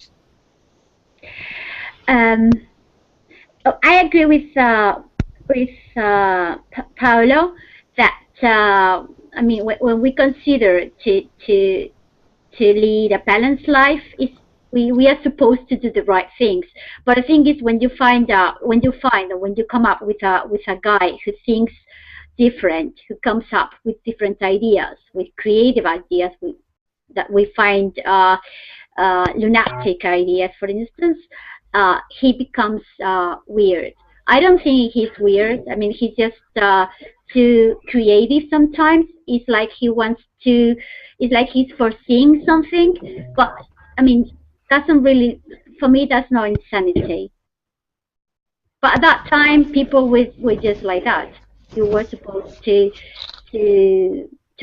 [SPEAKER 3] I agree with Paolo that I mean, when we consider to lead a balanced life, is we are supposed to do the right things. But the thing is, when you come up with a guy who thinks different, who comes up with different ideas, with creative ideas, that we find lunatic ideas, for instance, he becomes weird. I don't think he's weird. I mean, he's just too creative sometimes. It's like it's like he's foreseeing something. But, I mean, doesn't really, for me, that's not insanity. But at that time, people were just like that. You were supposed to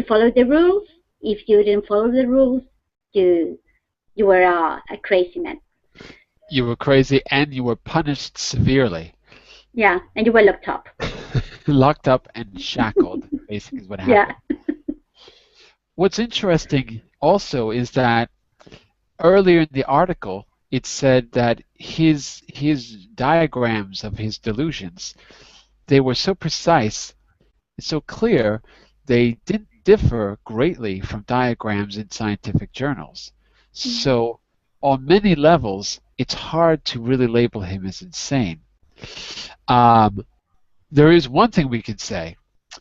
[SPEAKER 3] follow the rules. If you didn't follow the rules, you were a crazy man.
[SPEAKER 1] You were crazy and you were punished severely.
[SPEAKER 3] Yeah, and you were locked up.
[SPEAKER 1] Locked up and shackled, basically, is what happened.
[SPEAKER 3] Yeah.
[SPEAKER 1] What's interesting also is that earlier in the article, it said that his diagrams of his delusions, they were so precise, so clear, they didn't differ greatly from diagrams in scientific journals. So on many levels, it's hard to really label him as insane. There is one thing we can say.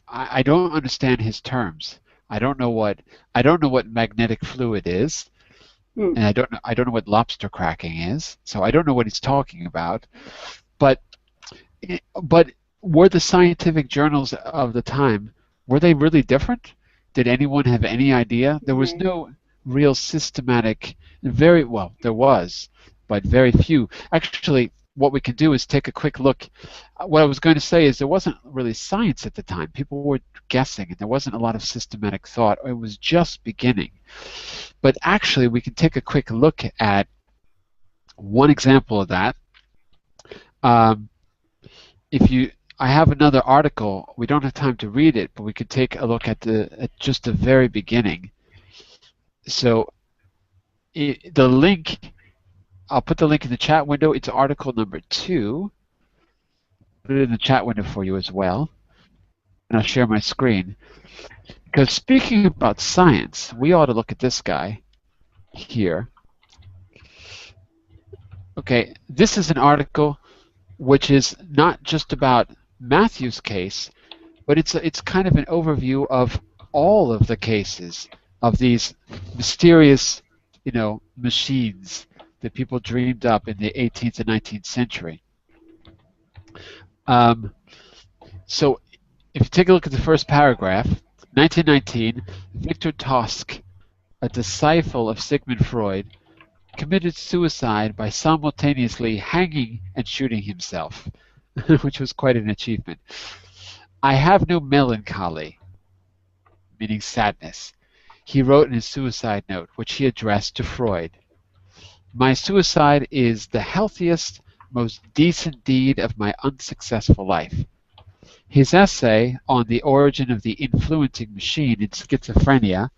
[SPEAKER 1] I don't understand his terms. I don't know what magnetic fluid is, and I don't know what lobster cracking is. So I don't know what he's talking about. But were the scientific journals of the time, were they really different? Did anyone have any idea? There was no real systematic, there was, but very few. Actually, what we can do is take a quick look. What I was going to say is there wasn't really science at the time. People were guessing, and there wasn't a lot of systematic thought. It was just beginning. But actually, we can take a quick look at one example of that. I have another article. We don't have time to read it, but we could take a look at just the very beginning. So the link, I'll put the link in the chat window. It's article number 2. Put it in the chat window for you as well. And I'll share my screen. Because speaking about science, we ought to look at this guy here. Okay, this is an article which is not just about Matthew's case, but it's kind of an overview of all of the cases of these mysterious, machines that people dreamed up in the 18th and 19th century. So if you take a look at the first paragraph, 1919, Victor Tosk, a disciple of Sigmund Freud, committed suicide by simultaneously hanging and shooting himself, which was quite an achievement. I have no melancholy, meaning sadness, he wrote in his suicide note, which he addressed to Freud. My suicide is the healthiest, most decent deed of my unsuccessful life. His essay on the origin of the influencing machine in schizophrenia,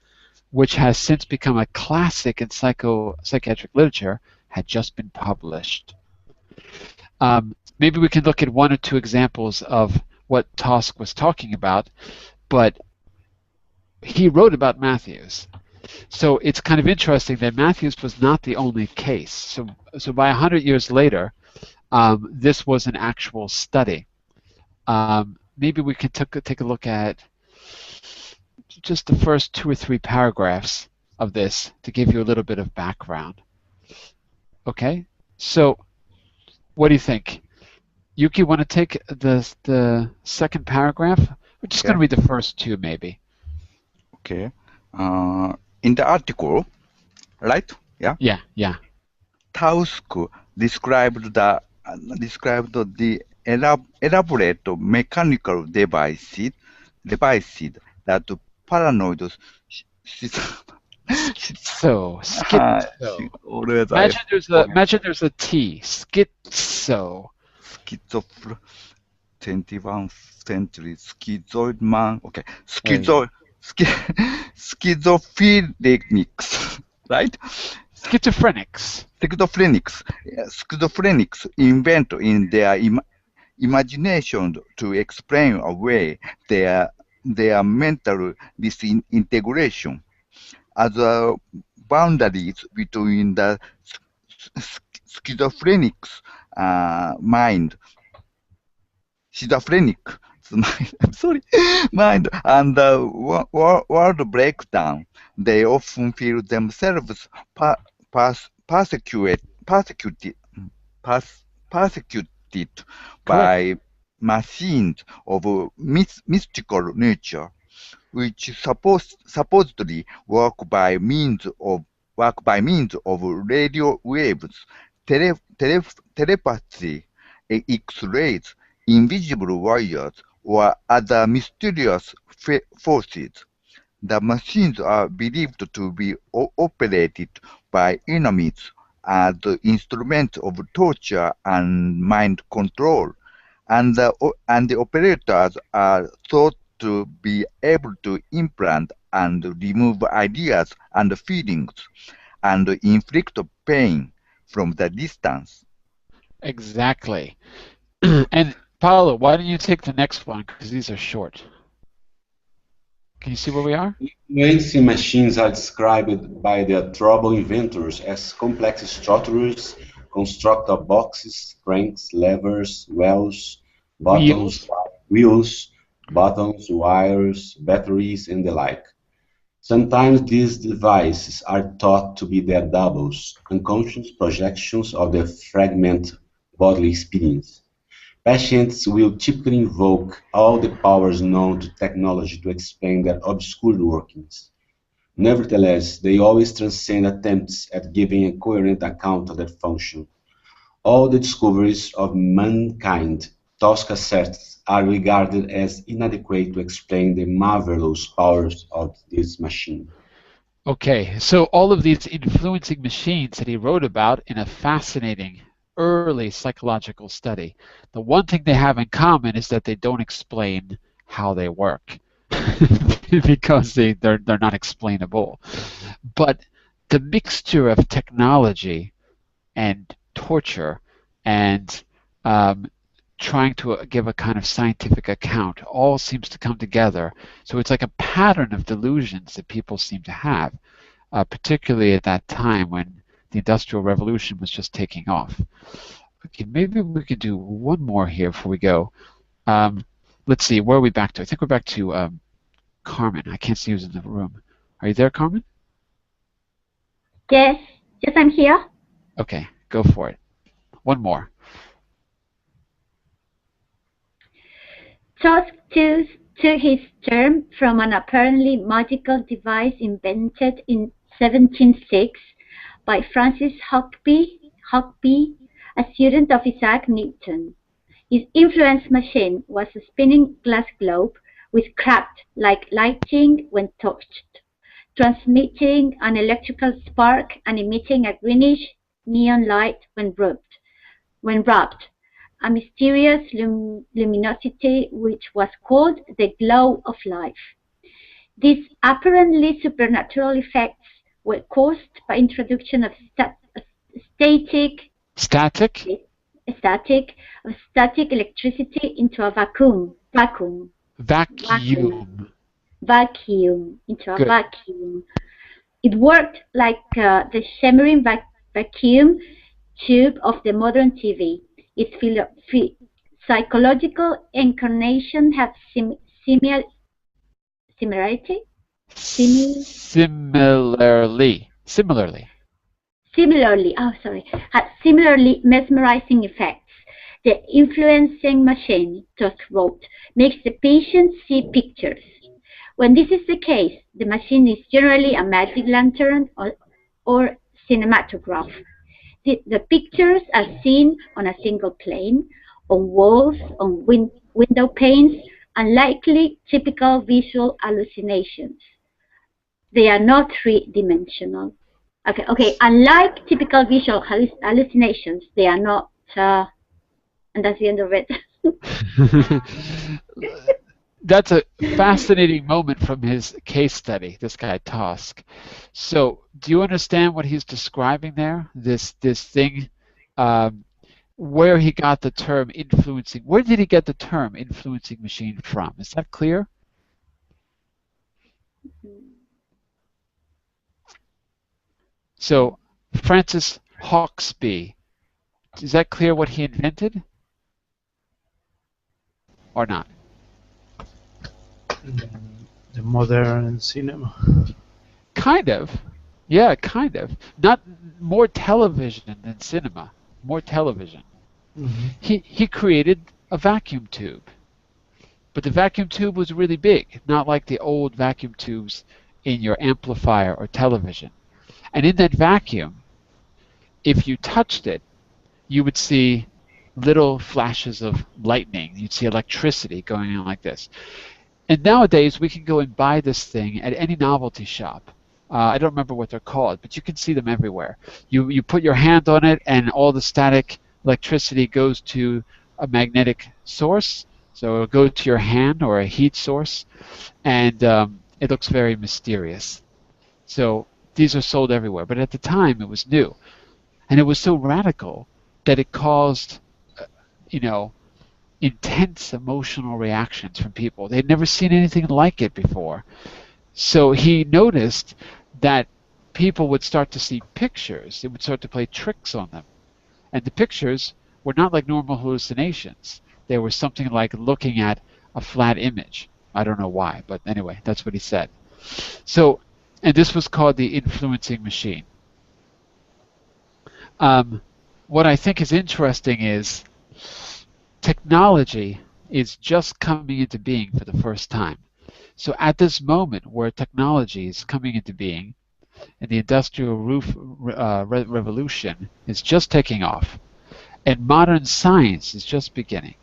[SPEAKER 1] which has since become a classic in psychiatric literature, had just been published. Maybe we can look at one or two examples of what Tosk was talking about, but he wrote about Matthews. So it's kind of interesting that Matthews was not the only case. So by 100 years later, this was an actual study. Maybe we can take a look at just the first 2 or 3 paragraphs of this to give you a little bit of background. Okay, so what do you think? Yuki, want to take the second paragraph? We're just going to read the first 2, maybe.
[SPEAKER 2] Okay. In the article, right? Yeah.
[SPEAKER 3] Yeah.
[SPEAKER 2] Tosk described the elaborate mechanical devices that paranoid
[SPEAKER 1] Imagine there's a T. Schizo.
[SPEAKER 2] 21st century schizoid man. Okay. Schizophrenics, right?
[SPEAKER 1] Schizophrenics.
[SPEAKER 2] Schizophrenics invent in their imagination to explain away their their mental disintegration as boundaries between the schizophrenic mind, schizophrenic mind, I'm sorry, mind, and the world breakdown. They often feel themselves persecuted, persecuted
[SPEAKER 1] Correct.
[SPEAKER 2] by machines of mystical nature, which supposedly work by means of radio waves, telepathy, X-rays, invisible wires, or other mysterious forces. The machines are believed to be operated by enemies as instruments of torture and mind control, and the operators are thought to be able to implant and remove ideas and feelings and inflict pain from the distance.
[SPEAKER 1] Exactly. And Paulo, why don't you take the next one because these are short. Can you see where we are?
[SPEAKER 5] Influencing machines are described by their trouble inventors as complex structures constructed of boxes, cranks, levers,
[SPEAKER 1] Wheels.
[SPEAKER 5] wheels, buttons, wires, batteries, and the like. Sometimes these devices are thought to be their doubles, unconscious projections of their fragmented bodily experience. Patients will typically invoke all the powers known to technology to explain their obscure workings. Nevertheless, they always transcend attempts at giving a coherent account of their function. All the discoveries of mankind, Tosca asserts, are regarded as inadequate to explain the marvelous powers of this machine.
[SPEAKER 1] Okay, so all of these influencing machines that he wrote about in a fascinating early psychological study. The one thing they have in common is that they don't explain how they work because they're not explainable. But the mixture of technology and torture and trying to give a kind of scientific account all seems to come together. So it's like a pattern of delusions that people seem to have, particularly at that time when the Industrial Revolution was just taking off. Okay, maybe we could do one more here before we go. Let's see, where are we back to? I think we're back to Carmen. I can't see who's in the room. Are you there, Carmen?
[SPEAKER 3] Yes, yes, I'm here.
[SPEAKER 1] Okay, go for it. One more.
[SPEAKER 3] Tusk took his term from an apparently magical device invented in 1706 by Francis Hauksbee, a student of Isaac Newton. His influence machine was a spinning glass globe which cracked like lightning when touched, transmitting an electrical spark and emitting a greenish neon light when wrapped, a mysterious luminosity which was called the glow of life. These apparently supernatural effects were caused by introduction of static
[SPEAKER 1] Static?
[SPEAKER 3] electricity into a vacuum
[SPEAKER 1] Vacuum.
[SPEAKER 3] into a
[SPEAKER 1] Good.
[SPEAKER 3] vacuum. It worked like the shimmering vacuum tube of the modern TV. Its psychological incarnation had similarity.
[SPEAKER 1] Similarly.
[SPEAKER 3] Had similarly mesmerizing effects. The influencing machine, Tusk wrote, makes the patient see pictures. When this is the case, the machine is generally a magic lantern or cinematograph. The pictures are seen on a single plane, on walls, on window panes, unlikely typical visual hallucinations. They are not three-dimensional. Okay. Unlike typical visual hallucinations, they are not. And that's the end of it.
[SPEAKER 1] That's a fascinating moment from his case study, this guy Tusk. So do you understand what he's describing there? This thing, where he got the term influencing, where did he get the term influencing machine from? Is that clear? So Francis Hawksby, is that clear what he invented or not?
[SPEAKER 4] The modern cinema.
[SPEAKER 1] Kind of. Yeah, kind of. Not more television than cinema. More television.
[SPEAKER 4] Mm-hmm.
[SPEAKER 1] He created a vacuum tube. But the vacuum tube was really big, not like the old vacuum tubes in your amplifier or television. And in that vacuum, if you touched it, you would see little flashes of lightning. You'd see electricity going on like this. And nowadays, we can go and buy this thing at any novelty shop. I don't remember what they're called, but you can see them everywhere. You put your hand on it, and all the static electricity goes to a magnetic source. So it'll go to your hand or a heat source, and it looks very mysterious. So these are sold everywhere. But at the time, it was new. And it was so radical that it caused, you know, intense emotional reactions from people. They'd never seen anything like it before. So he noticed that people would start to see pictures. It would start to play tricks on them. And the pictures were not like normal hallucinations. They were something like looking at a flat image. I don't know why, but anyway, that's what he said. So, and this was called the influencing machine. What I think is interesting is technology is just coming into being for the first time. So at this moment where technology is coming into being and the industrial revolution is just taking off and modern science is just beginning,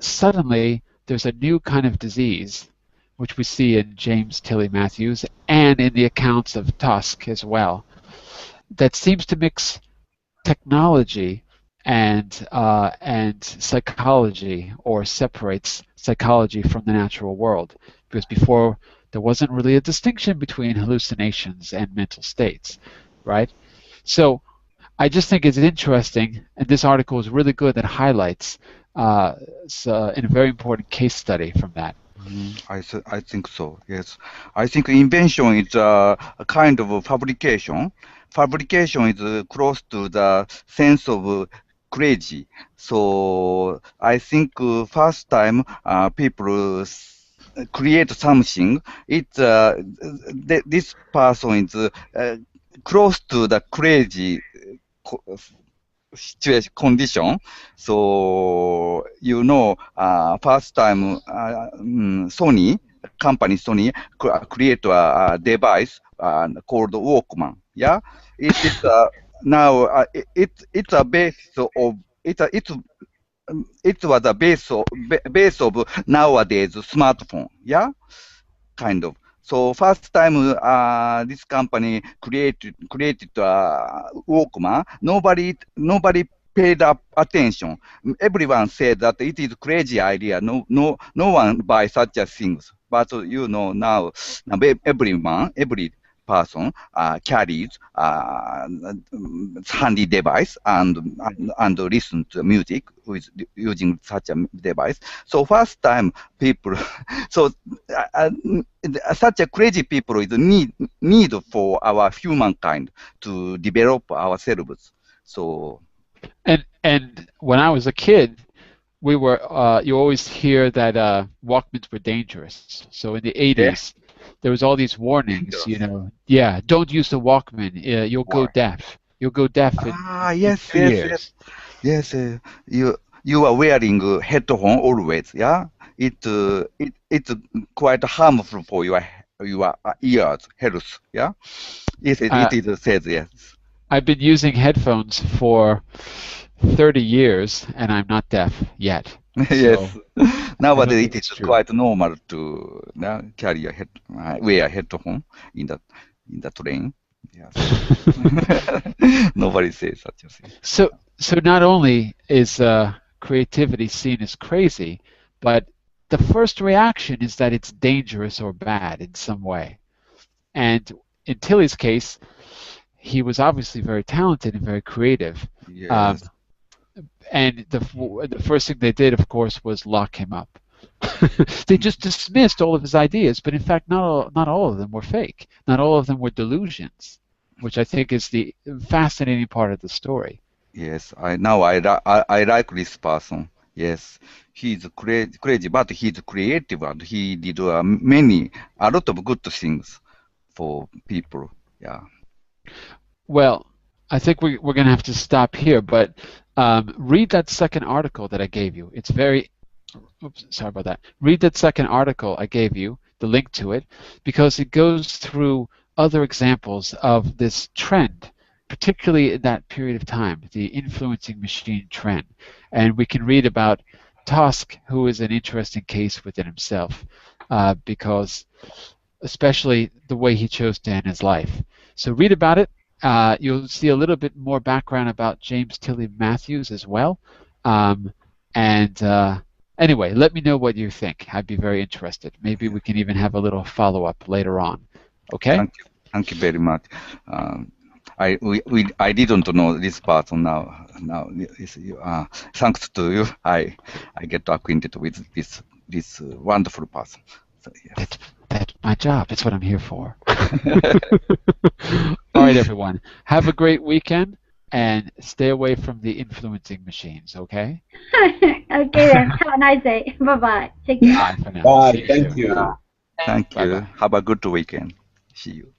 [SPEAKER 1] suddenly there's a new kind of disease which we see in James Tilley Matthews and in the accounts of Tusk as well, that seems to mix technology and psychology, or separates psychology from the natural world, because before there wasn't really a distinction between hallucinations and mental states, right? So I just think it's interesting, and this article is really good that highlights a very important case study from that.
[SPEAKER 2] I think so, yes. I think invention is a kind of a fabrication. Fabrication is close to the sense of crazy. So I think first time people create something, this person is close to the crazy situation condition. So first time Sony create a device called Walkman. Yeah, it is now it's a base of it was a base of nowadays smartphone. Yeah, kind of. So first time this company created Walkman, nobody paid up attention. Everyone said that it is crazy idea. No one buy such a things. But now every person carries handy device and listen to music with using such a device. So first time people, so such a crazy people is need for our humankind to develop ourselves. So
[SPEAKER 1] and when I was a kid, we were you always hear that Walkmans were dangerous. So in the 80s, there was all these warnings, yeah, don't use the Walkman, you'll go deaf. You'll go deaf in 2 years.
[SPEAKER 2] Yes. You are wearing headphone always, yeah. It's quite harmful for your ears, health, yeah. It is said, yes.
[SPEAKER 1] I've been using headphones for 30 years, and I'm not deaf yet.
[SPEAKER 2] Yes. Nowadays it is quite normal to carry wear a headphone in the train. Yes. Nobody says such a thing.
[SPEAKER 1] So not only is creativity seen as crazy, but the first reaction is that it's dangerous or bad in some way. And in Tilley's case, he was obviously very talented and very creative.
[SPEAKER 2] Yes.
[SPEAKER 1] And the first thing they did, of course, was lock him up. They just dismissed all of his ideas, but in fact, not all of them were fake. Not all of them were delusions, which I think is the fascinating part of the story.
[SPEAKER 2] Yes, I like this person. Yes, he's crazy, but he's creative and he did a lot of good things for people. Yeah.
[SPEAKER 1] Well, I think we're going to have to stop here, but read that second article that I gave you. It's very, oops, sorry about that. Read that second article I gave you, the link to it, because it goes through other examples of this trend, particularly in that period of time, the influencing machine trend. And we can read about Tusk, who is an interesting case within himself, because especially the way he chose to end his life. So read about it. You'll see a little bit more background about James Tilley Matthews as well. Anyway, let me know what you think. I'd be very interested. Maybe we can even have a little follow-up later on. Okay?
[SPEAKER 2] Thank you very much. I didn't know this person now. Thanks to you, I get acquainted with this wonderful person. So, yes.
[SPEAKER 1] That's my job. It's what I'm here for. All right, everyone. Have a great weekend and stay away from the influencing machines, okay?
[SPEAKER 3] Okay then. Have a nice day. Bye-bye. Take care.
[SPEAKER 1] Bye for now.
[SPEAKER 5] Bye.
[SPEAKER 1] See you
[SPEAKER 5] Thank
[SPEAKER 1] soon.
[SPEAKER 5] you.
[SPEAKER 2] Thank you.
[SPEAKER 1] Bye-bye.
[SPEAKER 2] Have a good weekend. See you.